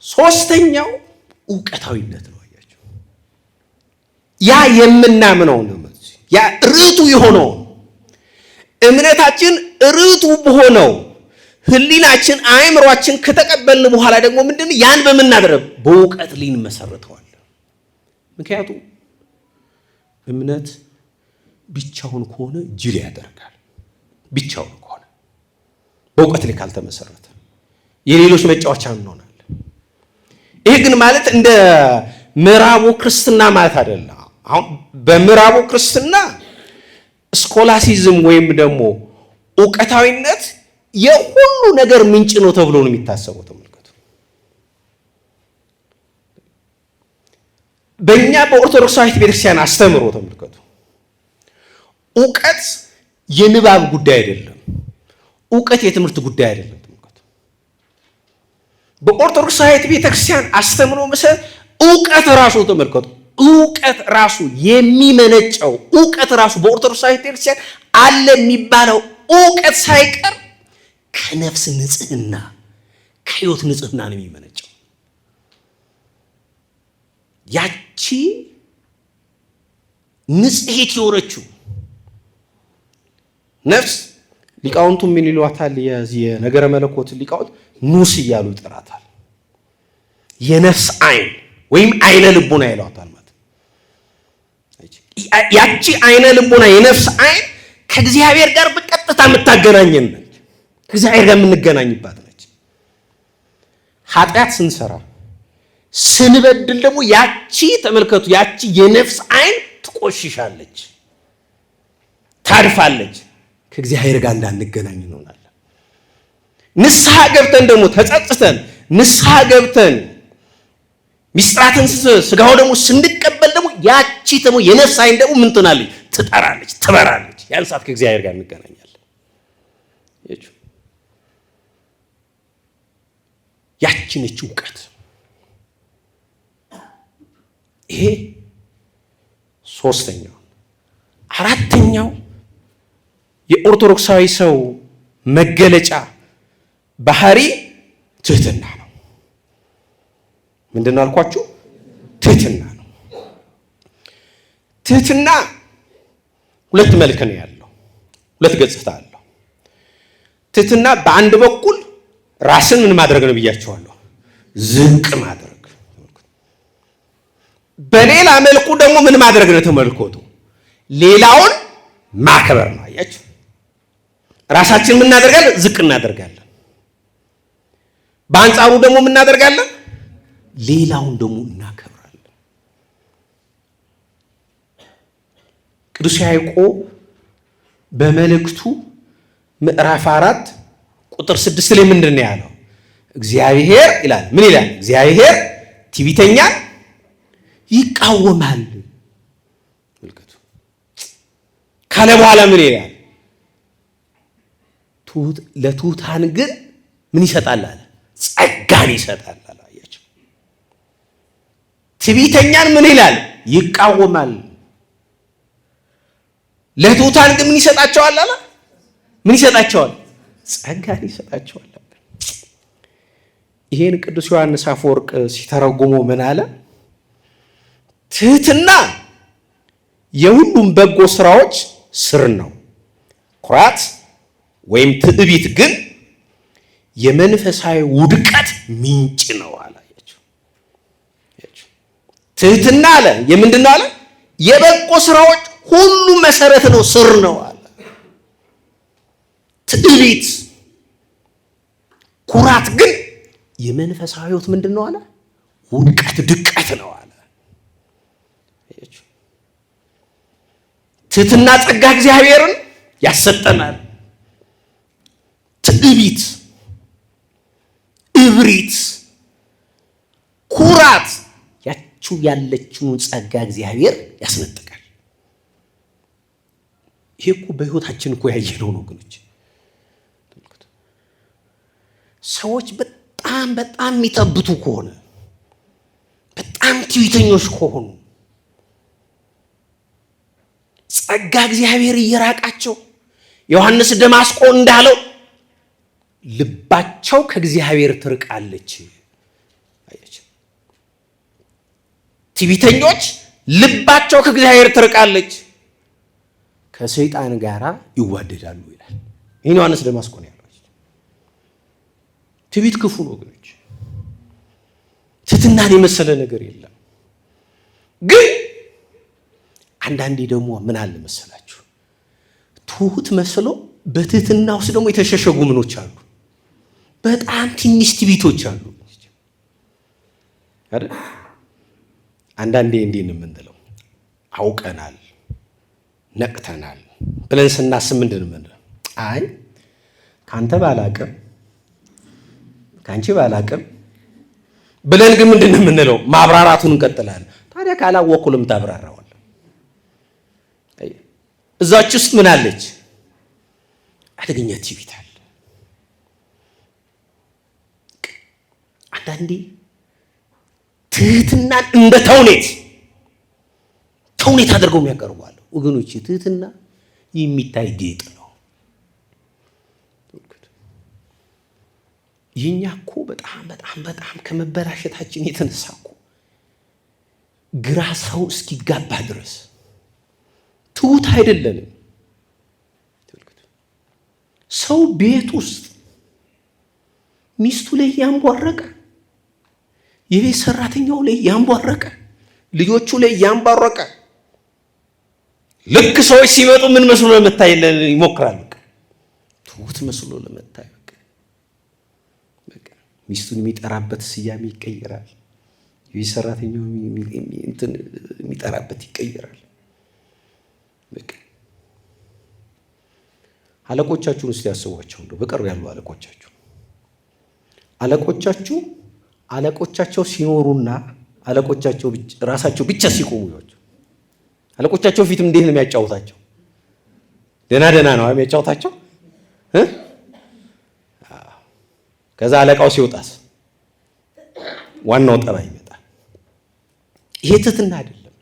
A: ሶስተኛው ዕውቀታዊነት ነው። አያችሁ? ያ የምናምነው ነው። ያ ርቱ የሆነው እምነታችን ርቱ በሆነው ህሊናችን አእምሯችን ከተቀበልን በኋላ ደግሞ ምንድነው ያን በመናደረብ በዕውቀት ልንመሰርተዋል። ምክንያቱም እምነት ብቻውን ከሆነ ጅል ያደርጋል። ብቻውን ከሆነ በዕውቀት ላይ ካልተመሰረተ የሌሎች መጫወቻ እንሆናለን። ይሄ ግን ማለት እንደ ምዕራቡ ክርስትና ማለት አይደለም። አሁን በምዕራቡ ክርስትና ስኮላሲዝም ወይም ደግሞ ዕውቀታዊነት የሁሉ ነገር ምንጭ ነው ተብሎ ነው የሚታሰበው። ተመልከቱ። በእኛ በኦርቶዶክሳዊት ቤተክርስቲያን አስተምሮ ተመልከቱ። ዕውቀት የንባብ ጉዳይ አይደለም። ዕውቀት የትምህርት ጉዳይ አይደለም። ተመልከቱ። በኦርቶዶክሳዊት ቤተክርስቲያን አስተምሮ መሰረት ዕውቀት ራሱ ተመልከቱ። ዕውቀት ራሱ የሚመነጨው ዕውቀት ራሱ በኦርቶዶክሳዊት ቤተክርስቲያን አለ የሚባለው ዕውቀት ሳይቀር ከነፍስ ንጽህና ከህይወት ንጽህና ነው የሚመነጨው። ያቺ ንጽሕት የሆነችው ነፍስ ሊቃውንቱ ምን ይሏታል? የነገረ መለኮት ሊቃውንት ኑስ እያሉ ይጠራታል። የነፍስ አይን ወይም አይነ ልቦና ይሏታል ማለት። ያቺ አይነ ልቦና የነፍስ አይን ከእግዚአብሔር ጋር በቀጥታ የምታገናኘን ነች። ከእግዚአብሔር ጋር የምንገናኝባት ነች። ኃጢአት ስንሰራ ስንበድል ደግሞ ያቺ ተመልከቱ፣ ያቺ የነፍስ አይን ትቆሽሻለች፣ ታድፋለች። ከእግዚአብሔር ጋር እንዳንገናኝ እንሆናለን። ንስሐ ገብተን ደግሞ ተጸጽተን ንስሐ ገብተን ሚስጥራትን ስጋው ደግሞ ስንቀበል ደግሞ ያቺ ደግሞ የነፍስ አይን ደግሞ ምን ትሆናለች? ትጠራለች፣ ትበራለች። ያን ሰዓት ከእግዚአብሔር ጋር እንገናኛለን። ያቺ ነች ዕውቀት። ይሄ ሶስተኛው። አራተኛው የኦርቶዶክሳዊ ሰው መገለጫ ባህሪ ትህትና ነው። ምንድነው አልኳችሁ? ትህትና ነው። ትህትና ሁለት መልክ ነው ያለው፣ ሁለት ገጽታ አለው። ትህትና በአንድ በኩል ራስን ምን ማድረግ ነው ብያቸዋለሁ? ዝቅ ማድረግ። በሌላ መልኩ ደግሞ ምን ማድረግ ነው? ተመልከቱ፣ ሌላውን ማክበር ነው። አያችሁ፣ ራሳችን ምን እናደርጋለን? ዝቅ እናደርጋለን። በአንጻሩ ደግሞ ምን እናደርጋለን? ሌላውን ደግሞ እናከብራለን። ቅዱስ ያዕቆብ በመልእክቱ ምዕራፍ 4 ቁጥር 6 ላይ ምንድን ነው ያለው? እግዚአብሔር ይላል። ምን ይላል? እግዚአብሔር ትዕቢተኛን ይቃወማል። መልከቱ ካለ በኋላ ምን ይላል? ለትሑታን ግን ምን ይሰጣል አለ? ጸጋን ይሰጣል አለ። አያችሁ፣ ትዕቢተኛን ምን ይላል? ይቃወማል። ለትሑታን ግን ምን ይሰጣቸዋል አለ? ምን ይሰጣቸዋል? ጸጋን ይሰጣቸዋል። ይሄን ቅዱስ ዮሐንስ አፈወርቅ ሲተረጉመው ምን አለ? ትህትና የሁሉም በጎ ስራዎች ስር ነው። ኩራት ወይም ትዕቢት ግን የመንፈሳዊ ውድቀት ምንጭ ነው አላየችው። ትህትና አለ የምንድን ነው አለ? የበጎ ስራዎች ሁሉ መሰረት ነው፣ ስር ነው አለ። ትዕቢት፣ ኩራት ግን የመንፈሳዊ ሕይወት ምንድን ነው አለ? ውድቀት፣ ድቀት ነው አለ። ትህትና ጸጋ እግዚአብሔርን ያሰጠናል። ትዕቢት፣ እብሪት፣ ኩራት ያችሁ ያለችውን ጸጋ እግዚአብሔር ያስነጥቃል። ይሄ እኮ በሕይወታችን እኮ ያየነው ነው ወገኖች። ሰዎች በጣም የሚጠብቱ ከሆነ፣ በጣም ትዕቢተኞች ከሆኑ፣ ጸጋ እግዚአብሔር እየራቃቸው ዮሐንስ ደማስቆ እንዳለው ልባቸው ከእግዚአብሔር ትርቃለች። አያችሁ፣ ትዕቢተኞች ልባቸው ከእግዚአብሔር ትርቃለች፣ ከሰይጣን ጋር ይዋደዳሉ ይላል። ይህን ዮሐንስ ደማስቆ ነው ያለው። ትዕቢት ክፉ ነው ወገኖች። ትህትናን የመሰለ ነገር የለም። ግን አንዳንዴ ደግሞ ምን አለ መሰላችሁ? ትሁት መስሎ በትህትና ውስጥ ደግሞ የተሸሸጉ ምኖች አሉ። በጣም ትንሽ ትዕቢቶች አሉ አይደል? አንዳንዴ እንዲህ ነው የምንለው፣ አውቀናል ነቅተናል ብለን ስናስብ ምንድን ነው የምንለው? አይ ካንተ ባላቅም ካንቺ ባላቅም ብለን ግን ምንድን ነው የምንለው? ማብራራቱን እንቀጥላለን። ታዲያ ካላወቅኩ ለምን ታብራራዋለህ? እዛች ውስጥ ምን አለች? አደገኛ ትዕቢት አለ። አንዳንዴ ትህትናን እንደ ተውኔት አድርገው የሚያቀርቧል ወገኖች። ትህትና የሚታይ ጌጥ ነው። የኛ እኮ በጣም ከመበላሸታችን የተነሳ እኮ ግራ ሰው እስኪጋባ ድረስ ትሁት አይደለንም። ሰው ቤት ውስጥ ሚስቱ ላይ ያንቧረቀ፣ የቤት ሰራተኛው ላይ ያንቧረቀ፣ ልጆቹ ላይ ያንቧረቀ፣ ልክ ሰዎች ሲመጡ ምን መስሎ ለመታየት ይሞክራል? ትሁት መስሎ ለመታየት ሚስቱን የሚጠራበት ስያሜ ይቀየራል። የቤት ሰራተኛው የሚጠራበት ይቀየራል። በቃ አለቆቻችሁን እስቲ ያስቧቸው፣ እንደው በቅርብ ያሉ አለቆቻቸው ሲኖሩና አለቆቻቸው ራሳቸው ብቻ ሲቆሙ ይዋቸው። አለቆቻቸው ፊትም እንዴት ነው የሚያጫውታቸው? ደና ነው የሚያጫውታቸው። ከዛ አለቃው ሲወጣስ ዋናው ጠባይ ይመጣል። ይሄ ትህትና አይደለም።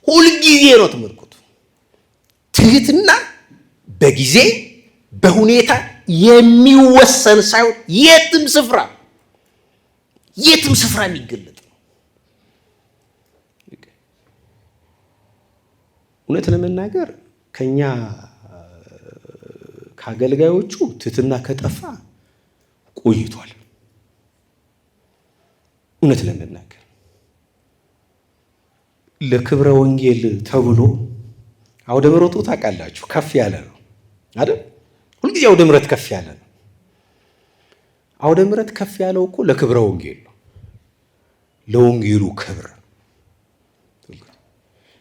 A: ሁልጊዜ ነው ተመልከቱ። ትህትና በጊዜ በሁኔታ የሚወሰን ሳይሆን የትም ስፍራ የሚገለጥ ነው። እውነት ለመናገር ከኛ ከአገልጋዮቹ ትህትና ከጠፋ ቆይቷል። እውነት ለመናገር ለክብረ ወንጌል ተብሎ አውደ ምሕረቱ ታውቃላችሁ ከፍ ያለ ነው አይደል? ሁልጊዜ አውደ ምሕረት ከፍ ያለ ነው። አውደ ምሕረት ከፍ ያለው እኮ ለክብረ ወንጌል ነው፣ ለወንጌሉ ክብር።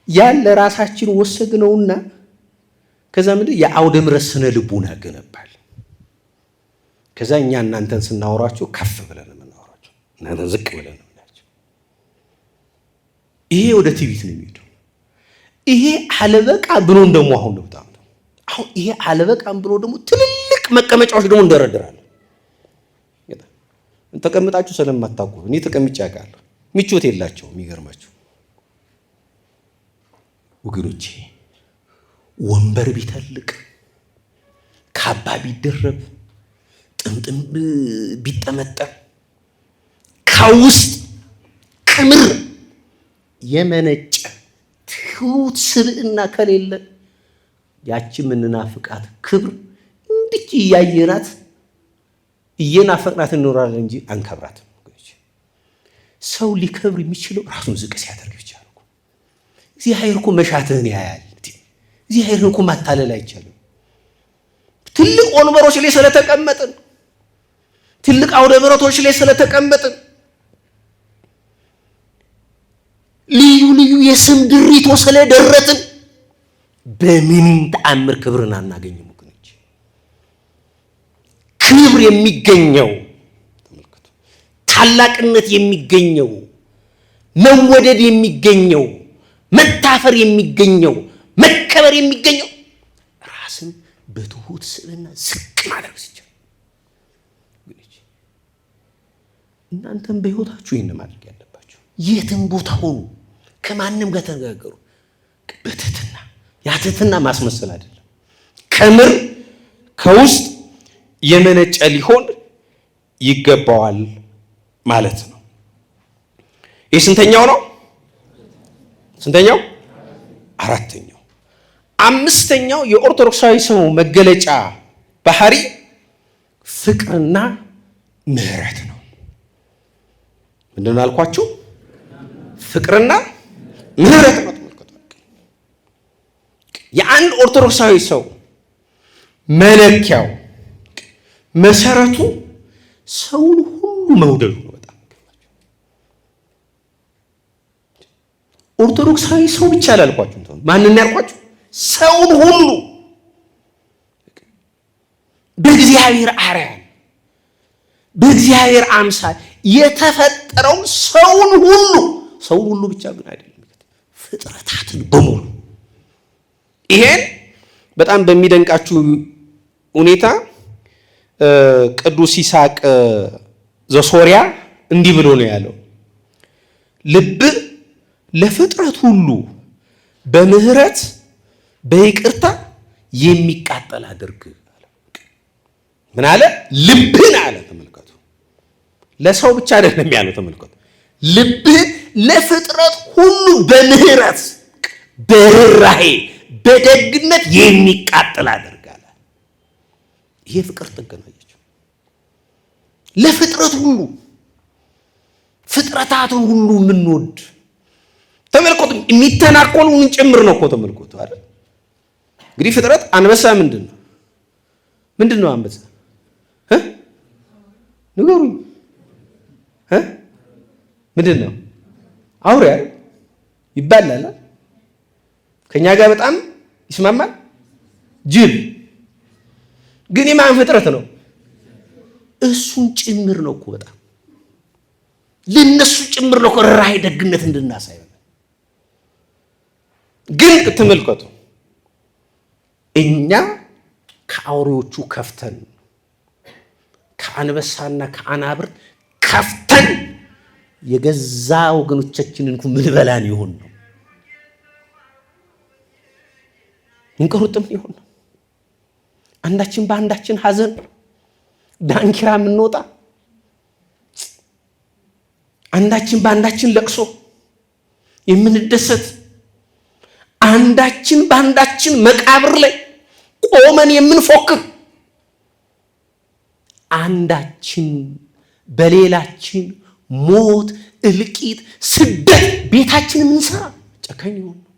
A: ያን ለራሳችን ወሰድነውና ከዛ ምንድን የአውደ ምሕረት ስነ ልቡና ያገነባል። ከዛ እኛ እናንተን ስናወራቸው ከፍ ብለን የምናወራቸው፣ እናንተን ዝቅ ብለን የምናያቸው። ይሄ ወደ ትዕቢት ነው የሚሄደው። ይሄ አለበቃ ብሎን ደግሞ አሁን ይሄ አለበቃም ብሎ ደግሞ ትልልቅ መቀመጫዎች ደግሞ እንደረድራለን። ተቀምጣችሁ ስለማታውቁ እኔ ተቀምጬ አውቃለሁ። ምቾት የላቸውም። የሚገርማችሁ ወገኖቼ ወንበር ቢተልቅ፣ ካባ ቢደረብ፣ ጥምጥም ቢጠመጠም ከውስጥ ከምር የመነጨ ትሁት ስብዕና ከሌለ ያቺ የምንናፍቃት ክብር እንድች እያየናት እየናፈቅናት እንኖራለን እንጂ አንከብራትም። ሰው ሊከብር የሚችለው ራሱን ዝቅ ሲያደርግ ብቻ ነው። እግዚአብሔር እኮ መሻትህን ያያል። እግዚአብሔርን እኮ ማታለል አይቻልም። ትልቅ ወንበሮች ላይ ስለተቀመጥን፣ ትልቅ አውደ ምሕረቶች ላይ ስለተቀመጥን፣ ልዩ ልዩ የስም ድሪቶ ስለደረትን በምን ተአምር ክብርን አናገኝም? ወገኖች ክብር የሚገኘው ተመልከቱ፣ ታላቅነት የሚገኘው፣ መወደድ የሚገኘው፣ መታፈር የሚገኘው፣ መከበር የሚገኘው ራስን በትሁት ስብዕና ዝቅ ማድረግ ሲቻል። እናንተም በሕይወታችሁ ይህን ማድረግ ያለባችሁ። የትም ቦታ ሆኑ፣ ከማንም ጋር ተነጋገሩ፣ በትህትና ያ ትህትና ማስመሰል አይደለም፣ ከምር ከውስጥ የመነጨ ሊሆን ይገባዋል ማለት ነው። ይህ ስንተኛው ነው? ስንተኛው? አራተኛው። አምስተኛው የኦርቶዶክሳዊ ሰው መገለጫ ባህሪ ፍቅርና ምሕረት ነው። ምንድን ነው አልኳችሁ? ፍቅርና ምሕረት ነው። የአንድ ኦርቶዶክሳዊ ሰው መለኪያው መሰረቱ ሰውን ሁሉ መውደዱ ነው። በጣም ኦርቶዶክሳዊ ሰው ብቻ አላልኳችሁ። ማንን ያልኳችሁ? ሰውን ሁሉ በእግዚአብሔር አርአያ በእግዚአብሔር አምሳል የተፈጠረውን ሰውን ሁሉ ብቻ ግን አይደለም፣ ፍጥረታትን በሙሉ። ይሄን በጣም በሚደንቃችሁ ሁኔታ ቅዱስ ይስሐቅ ዘሶርያ እንዲህ ብሎ ነው ያለው፣ ልብ ለፍጥረት ሁሉ በምህረት በይቅርታ የሚቃጠል አድርግ። ምን አለ? ልብህን አለ። ተመልከቱ፣ ለሰው ብቻ አይደለም ያለው። ተመልከቱ፣ ልብህን ለፍጥረት ሁሉ በምህረት በርህራሄ በደግነት የሚቃጠል አድርጋለ። ይሄ ፍቅር ጥግ ነው። ለፍጥረት ሁሉ ፍጥረታትን ሁሉ የምንወድ ተመልከቱ፣ የሚተናኮሉን ጭምር ነው እኮ ተመልከቱ አይደል? እንግዲህ ፍጥረት አንበሳ ምንድን ነው አንበሳ? ንገሩኝ። ምንድን ነው? አውሬ አይደል? ይባላል። ከኛ ጋር በጣም ይስማማል። ጅብ ግን የማን ፍጥረት ነው? እሱን ጭምር ነው እኮ በጣም ለነሱ ጭምር ነው እኮ ራይ ደግነት እንድናሳይ። ግን ተመልከቱ፣ እኛ ከአውሬዎቹ ከፍተን ከአንበሳና ከአናብር ከፍተን የገዛ ወገኖቻችንን ምን በላን ይሆን ነው? እንቀሩጥም ይሆን ነው? አንዳችን በአንዳችን ሐዘን ዳንኪራ የምንወጣ፣ አንዳችን በአንዳችን ለቅሶ የምንደሰት፣ አንዳችን በአንዳችን መቃብር ላይ ቆመን የምንፎክር፣ አንዳችን በሌላችን ሞት፣ እልቂት፣ ስደት ቤታችን የምንሰራ ጨካኝ ይሆን ነው?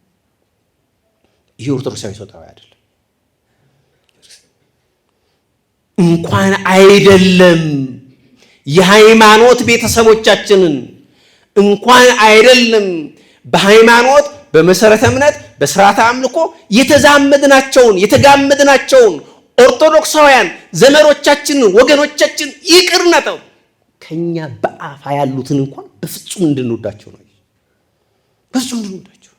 A: ይህ ኦርቶዶክሳዊ ሰውታዊ አይደለም። እንኳን አይደለም የሃይማኖት ቤተሰቦቻችንን እንኳን አይደለም በሃይማኖት በመሰረተ እምነት በስርዓተ አምልኮ የተጋመድናቸውን ኦርቶዶክሳውያን ዘመዶቻችንን ወገኖቻችን ይቅር ነው ከኛ በአፋ ያሉትን እንኳን በፍጹም እንድንወዳቸው ነው። በፍጹም እንድንወዳቸው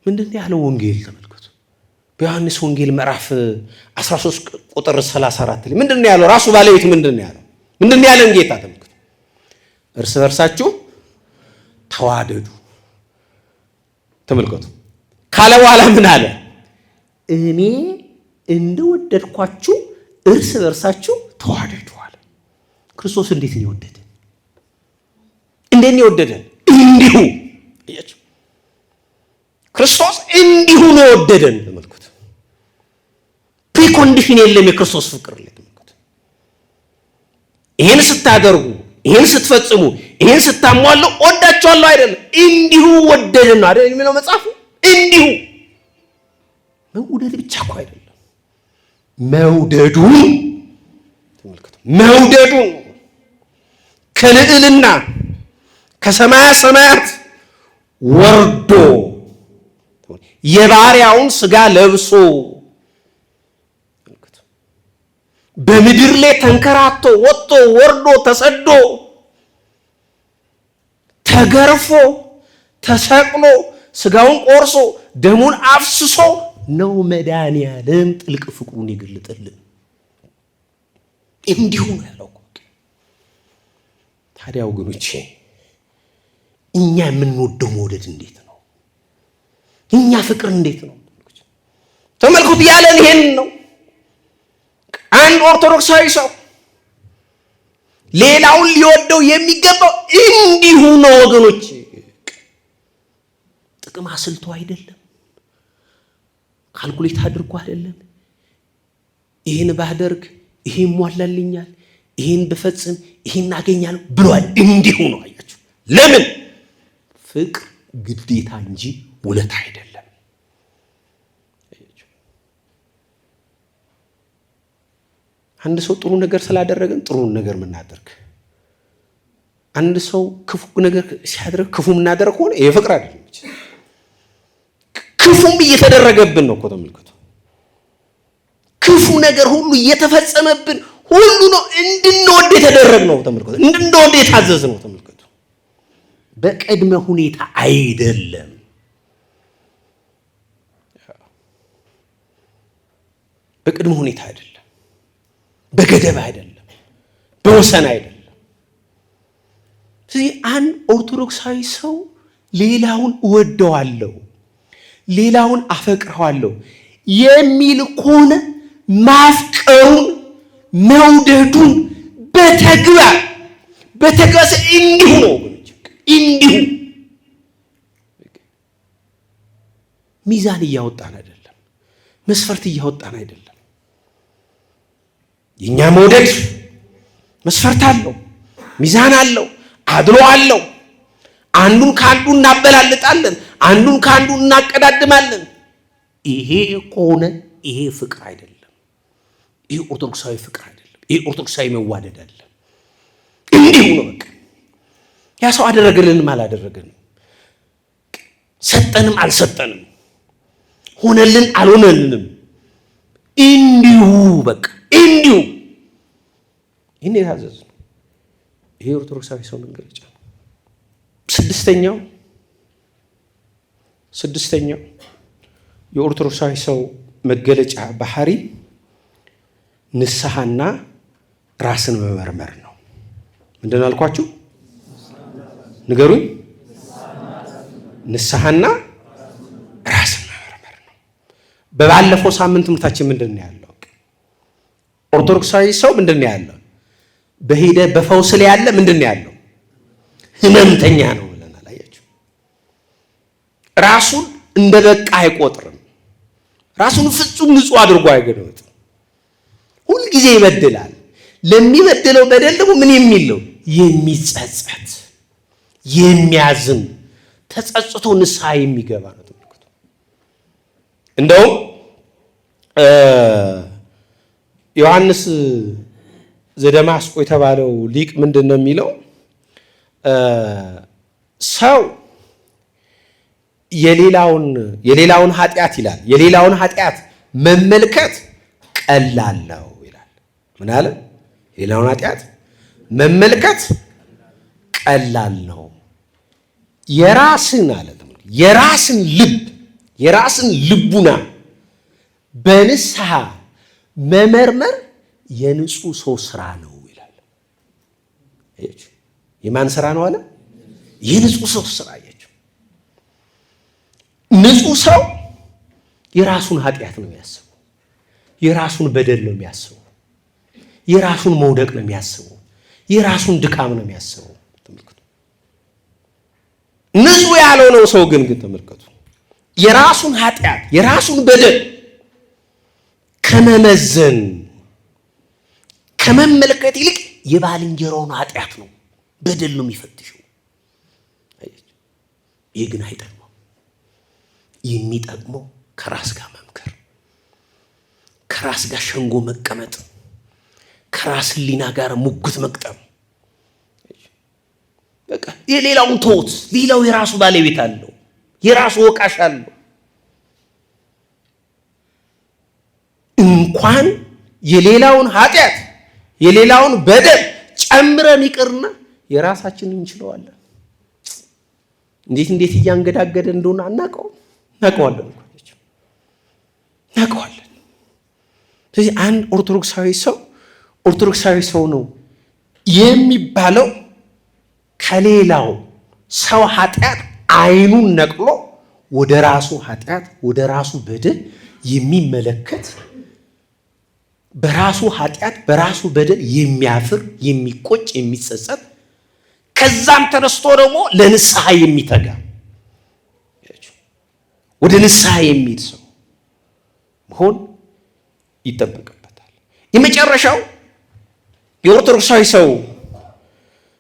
A: ምንድነው ያለው ወንጌል? ተመልከቱ። በዮሐንስ ወንጌል ምዕራፍ 13 ቁጥር 34 ላይ ምንድነው ያለው? ራሱ ባለቤት ምንድነው ያለው? ምንድነው ያለን ጌታ? ተመልከቱ። እርስ በርሳችሁ ተዋደዱ። ተመልከቱ። ካለ በኋላ ምን አለ? እኔ እንደወደድኳችሁ እርስ በርሳችሁ ተዋደዱ አለ። ክርስቶስ እንዴት ነው የወደደን? እንዴት ነው የወደደን? እንዲሁ እያችሁ ክርስቶስ እንዲሁ ነው የወደደን። ተመልከቱ። ፕሪኮንዲሽን የለም የክርስቶስ ፍቅር ላይ። ተመልከቱ። ይሄን ስታደርጉ፣ ይሄን ስትፈጽሙ፣ ይሄን ስታሟሉ ወዳችኋለሁ አይደለም፣ እንዲሁ ወደደን ነው አይደል የሚለው መጽሐፉ። እንዲሁ መውደድ ብቻ እኮ አይደለም፣ መውደዱን ተመልከቱ። መውደዱን ከልዕልና ከሰማያ ሰማያት ወርዶ የባሪያውን ሥጋ ለብሶ በምድር ላይ ተንከራቶ ወጥቶ ወርዶ ተሰዶ ተገርፎ ተሰቅሎ ሥጋውን ቆርሶ ደሙን አፍስሶ ነው መድኃኒዓለም ጥልቅ ፍቅሩን ይገልጥልን። እንዲሁ ነው ያለው። ታዲያ ወገኖቼ እኛ የምንወደው መውደድ እንዴት ነው? እኛ ፍቅር እንዴት ነው? ተመልከቱ። ያለን ይሄን ነው። አንድ ኦርቶዶክሳዊ ሰው ሌላውን ሊወደው የሚገባው እንዲሁ ነው ወገኖቼ። ጥቅም አስልቶ አይደለም፣ ካልኩሌት አድርጎ አይደለም። ይሄን ባደርግ ይሄ ይሟላልኛል፣ ይሄን በፈጽም ይሄን አገኛለሁ ብሏል። እንዲሁ ነው። አያችሁ? ለምን? ፍቅር ግዴታ እንጂ ውለታ አይደለም። አንድ ሰው ጥሩ ነገር ስላደረገን ጥሩ ነገር የምናደርግ፣ አንድ ሰው ክፉ ነገር ሲያደርግ ክፉ የምናደርግ ሆነ ይሄ ፍቅር አይደለም። ክፉም እየተደረገብን ነው እኮ ተመልከቱ። ክፉ ነገር ሁሉ እየተፈጸመብን ሁሉ ነው እንድንወድ የተደረግነው። ተመልከቱ። እንድንወድ የታዘዝነው። ተመልከቱ። በቅድመ ሁኔታ አይደለም። በቅድመ ሁኔታ አይደለም። በገደብ አይደለም። በወሰን አይደለም። ስለዚህ አንድ ኦርቶዶክሳዊ ሰው ሌላውን እወደዋለሁ፣ ሌላውን አፈቅረዋለሁ የሚል ከሆነ ማፍቀሩን መውደዱን በተግባር እንዲሁ ነው። እንዲሁ ሚዛን እያወጣን አይደለም፣ መስፈርት እያወጣን አይደለም። የኛ መውደድ መስፈርት አለው፣ ሚዛን አለው፣ አድሎ አለው። አንዱን ከአንዱ እናበላልጣለን፣ አንዱን ከአንዱ እናቀዳድማለን። ይሄ ከሆነ ይሄ ፍቅር አይደለም። ይሄ ኦርቶዶክሳዊ ፍቅር አይደለም። ይሄ ኦርቶዶክሳዊ መዋደድ አይደለም። እንዲሁ ነው በቃ። ያ ሰው አደረገልንም አላደረገንም፣ ሰጠንም አልሰጠንም፣ ሆነልን አልሆነልንም፣ እንዲሁ በቃ እንዲሁ ይህን የታዘዝ ነው። ይሄ ኦርቶዶክሳዊ ሰው መገለጫ ነው። ስድስተኛው የኦርቶዶክሳዊ ሰው መገለጫ ባህሪ ንስሐና ራስን መመርመር ነው። ምንድን አልኳችሁ? ንገሩኝ። ንስሐና ራስን መመርመር ነው። በባለፈው ሳምንት ትምህርታችን ምንድን ነው ያለው? ኦርቶዶክሳዊ ሰው ምንድን ነው ያለው? በፈውስ ላይ ያለ ምንድን ነው ያለው? ህመምተኛ ነው ብለናል። አያችሁ፣ ራሱን እንደ በቃ አይቆጥርም። ራሱን ፍጹም ንጹህ አድርጎ አይገለጥም። ሁልጊዜ ይበድላል። ለሚበድለው በደል ደግሞ ምን የሚል ነው? የሚጸጸት የሚያዝን ተጸጽቶ ንስሐ የሚገባ ነው። ተመልከቱ። እንደውም ዮሐንስ ዘደማስቆ የተባለው ሊቅ ምንድን ነው የሚለው? ሰው የሌላውን ኃጢአት ይላል፣ የሌላውን ኃጢአት መመልከት ቀላል ነው ይላል። ምን አለ? የሌላውን ኃጢአት መመልከት ቀላል ነው። የራስን ልቡና በንስሐ መመርመር የንጹህ ሰው ስራ ነው ይላል። የማን ስራ ነው አለ? የንጹህ ሰው ስራ። ንጹህ ሰው የራሱን ኃጢአት ነው የሚያስበው፣ የራሱን በደል ነው የሚያስበው፣ የራሱን መውደቅ ነው የሚያስበው፣ የራሱን ድካም ነው የሚያስበው። ተመልከቱ። ንጹህ ያልሆነው ሰው ግን ተመልከቱ፣ የራሱን ኃጢአት የራሱን በደል ከመመዘን ከመመልከት ይልቅ የባልንጀራውን ኃጢአት ነው በደል ነው የሚፈትሸው። ይህ ግን አይጠቅመው። የሚጠቅመው ከራስ ጋር መምከር፣ ከራስ ጋር ሸንጎ መቀመጥ፣ ከራስ ሕሊና ጋር ሙግት መቅጠም። በቃ የሌላውን ተውት። ሌላው የራሱ ባለቤት አለው፣ የራሱ ወቃሽ አለው። እንኳን የሌላውን ኃጢአት የሌላውን በደል ጨምረን ይቅርና የራሳችንን እንችለዋለን። እንዴት እያንገዳገደ እንደሆነ አናውቀውም። እናውቀዋለን። ስለዚህ አንድ ኦርቶዶክሳዊ ሰው ነው የሚባለው ከሌላው ሰው ኃጢአት አይኑን ነቅሎ ወደ ራሱ ኃጢአት ወደ ራሱ በደል የሚመለከት፣ በራሱ ኃጢአት በራሱ በደል የሚያፍር፣ የሚቆጭ፣ የሚጸጸት፣ ከዛም ተነስቶ ደግሞ ለንስሐ የሚተጋ ወደ ንስሐ የሚሄድ ሰው መሆን ይጠበቅበታል። የመጨረሻው የኦርቶዶክሳዊ ሰው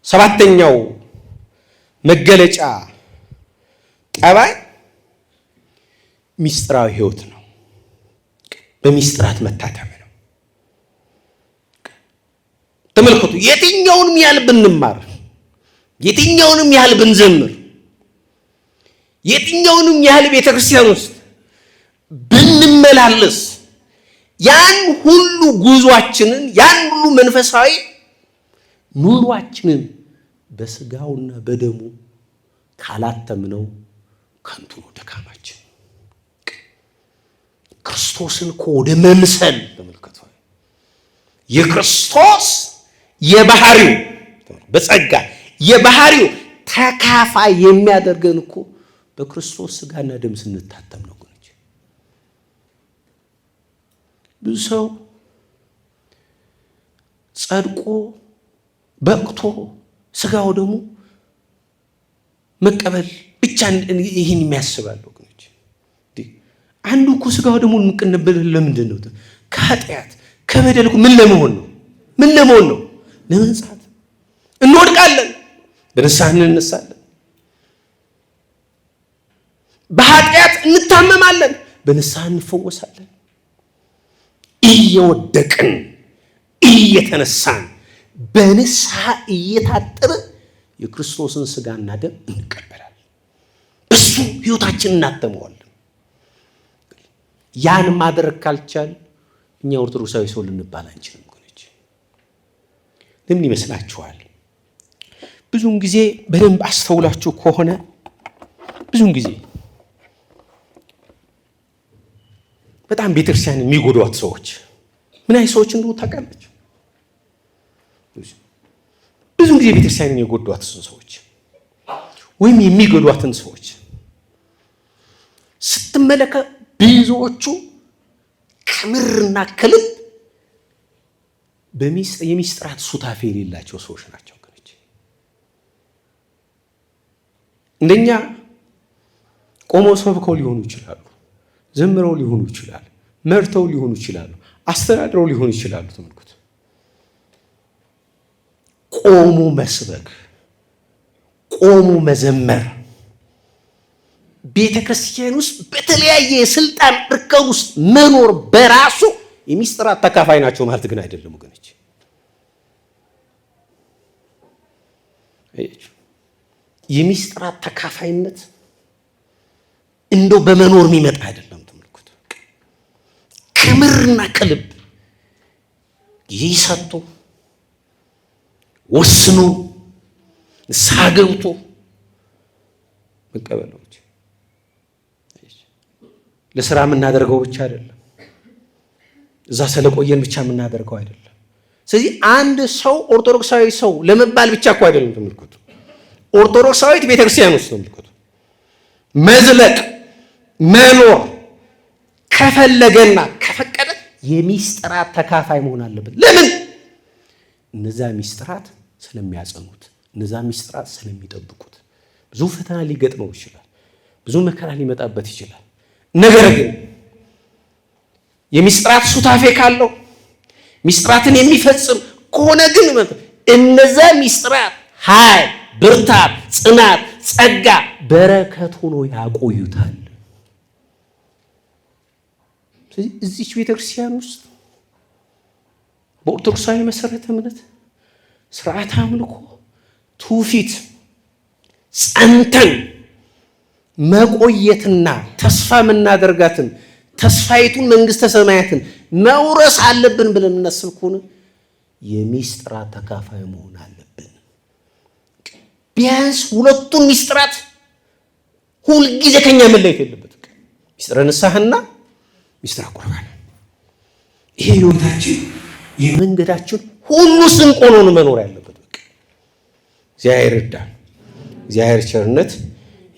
A: ሰባተኛው መገለጫ ጠባይ ሚስጥራዊ ሕይወት ነው። በሚስጥራት መታተም ነው። ተመልከቱ። የትኛውንም ያህል ብንማር፣ የትኛውንም ያህል ብንዘምር፣ የትኛውንም ያህል ቤተክርስቲያን ውስጥ ብንመላለስ ያን ሁሉ ጉዟችንን ያን ሁሉ መንፈሳዊ ኑሯችንን በስጋውና በደሙ ካላተምነው ከንቱ ነው ድካማችን። ክርስቶስን ወደ መምሰል ተመልከቱ። የክርስቶስ የባህሪው በጸጋ የባህሪው ተካፋይ የሚያደርገን እኮ በክርስቶስ ስጋና ደም ስንታተም ነው። ብዙ ሰው ጸድቆ በቅቶ ስጋው ደግሞ መቀበል ብቻ ይህን የሚያስባሉ ወገኖች። አንዱ እኮ ስጋው ደግሞ እንቀበል ለምንድን ነው? ከኃጢአት ከበደል ምን ለመሆን ነው? ለመንጻት። እንወድቃለን፣ በንስሐ እንነሳለን። በኃጢአት እንታመማለን፣ በንስሐ እንፈወሳለን። እየወደቅን እየተነሳን በንስሐ እየታጠብን የክርስቶስን ስጋና ደም እንቀበላለን። በሱ ህይወታችንን እናተመዋለን። ያን ማድረግ ካልቻል እኛ ኦርቶዶክሳዊ ሰው ልንባል አንችልም። ለምን ይመስላችኋል? ብዙውን ጊዜ በደንብ አስተውላችሁ ከሆነ ብዙውን ጊዜ በጣም ቤተክርስቲያን የሚጎዷት ሰዎች ምን አይነት ሰዎች እንደሆኑ ታውቃላችሁ? ብዙውን ጊዜ ቤተክርስቲያንን የጎዷት ሰዎች ወይም የሚገዷትን ሰዎች ስትመለከት ብዙዎቹ ከምርና ከልብ የሚስጥራት ሱታፌ የሌላቸው ሰዎች ናቸው። ግን እንደኛ ቆመው ሰብከው ሊሆኑ ይችላሉ፣ ዘምረው ሊሆኑ ይችላሉ፣ መርተው ሊሆኑ ይችላሉ፣ አስተዳድረው ሊሆኑ ይችላሉ። ተመልከቱ፣ ቆሞ መስበክ፣ ቆሞ መዘመር ቤተ ክርስቲያን ውስጥ በተለያየ የስልጣን እርከን ውስጥ መኖር በራሱ የሚስጥራት ተካፋይ ናቸው ማለት ግን አይደለም ወገኖች። የሚስጥራት ተካፋይነት እንደው በመኖር የሚመጣ አይደለም። ተመልከቱ፣ ከምርና ከልብ ይሰጡ ወስኖ ሳገብቶ መቀበል ነው። ለስራ የምናደርገው ብቻ አይደለም፣ እዛ ስለቆየን ብቻ የምናደርገው አይደለም። ስለዚህ አንድ ሰው ኦርቶዶክሳዊ ሰው ለመባል ብቻ እኮ አይደለም። ተመልከቱ፣ ኦርቶዶክሳዊት ቤተክርስቲያን ውስጥ ተመልከቱ፣ መዝለቅ መኖር ከፈለገና ከፈቀደ የሚስጥራት ተካፋይ መሆን አለበት። ለምን? እነዛ ሚስጥራት ስለሚያጸኑት፣ እነዛ ሚስጥራት ስለሚጠብቁት። ብዙ ፈተና ሊገጥመው ይችላል፣ ብዙ መከራ ሊመጣበት ይችላል። ነገር ግን የሚስጥራት ሱታፌ ካለው ሚስጥራትን የሚፈጽም ከሆነ ግን እነዛ ሚስጥራት ኃይል፣ ብርታት፣ ጽናት፣ ጸጋ፣ በረከት ሆኖ ያቆዩታል። ስለዚህ እዚች ቤተክርስቲያን ውስጥ በኦርቶዶክሳዊ መሰረተ እምነት ስርዓት አምልኮ ትውፊት ጸንተን መቆየትና ተስፋ የምናደርጋትን ተስፋይቱን መንግስተ ሰማያትን መውረስ አለብን ብለን እናስብ ከሆነ የሚስጥራት ተካፋይ መሆን አለብን። ቢያንስ ሁለቱን ሚስጥራት ሁልጊዜ ከኛ መለየት የለበትም። ሚስጥረ ንስሐና ሚስጥረ ቁርባን። ይሄ ህይወታችን የመንገዳችን ሁሉ ስንቅ ሆኖ መኖር ያለበት። በቃ እግዚአብሔር ይርዳን። እግዚአብሔር ቸርነት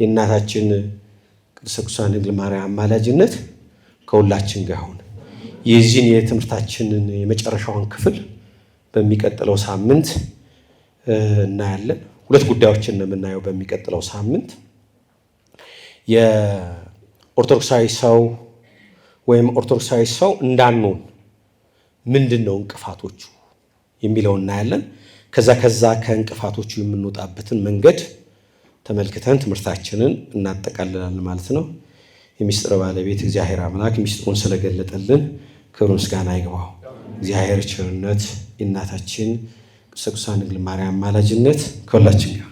A: የእናታችን ቅድስት ቅዱሳን ድንግል ማርያም አማላጅነት ከሁላችን ጋር ይሁን። የዚህን የትምህርታችንን የመጨረሻውን ክፍል በሚቀጥለው ሳምንት እናያለን። ሁለት ጉዳዮችን ነው የምናየው በሚቀጥለው ሳምንት። የኦርቶዶክሳዊ ሰው ወይም ኦርቶዶክሳዊ ሰው እንዳንሆን ምንድነው እንቅፋቶቹ የሚለው እናያለን። ከዛ ከእንቅፋቶቹ የምንወጣበትን መንገድ ተመልክተን ትምህርታችንን እናጠቃልላለን ማለት ነው። የሚስጥር ባለቤት እግዚአብሔር አምላክ ሚስጥሩን ስለገለጠልን ክብር ምስጋና ይግባው። እግዚአብሔር ቸርነት፣ የእናታችን ቅድስት ቅዱሳን ድንግል ማርያም አማላጅነት ከሁላችን ጋር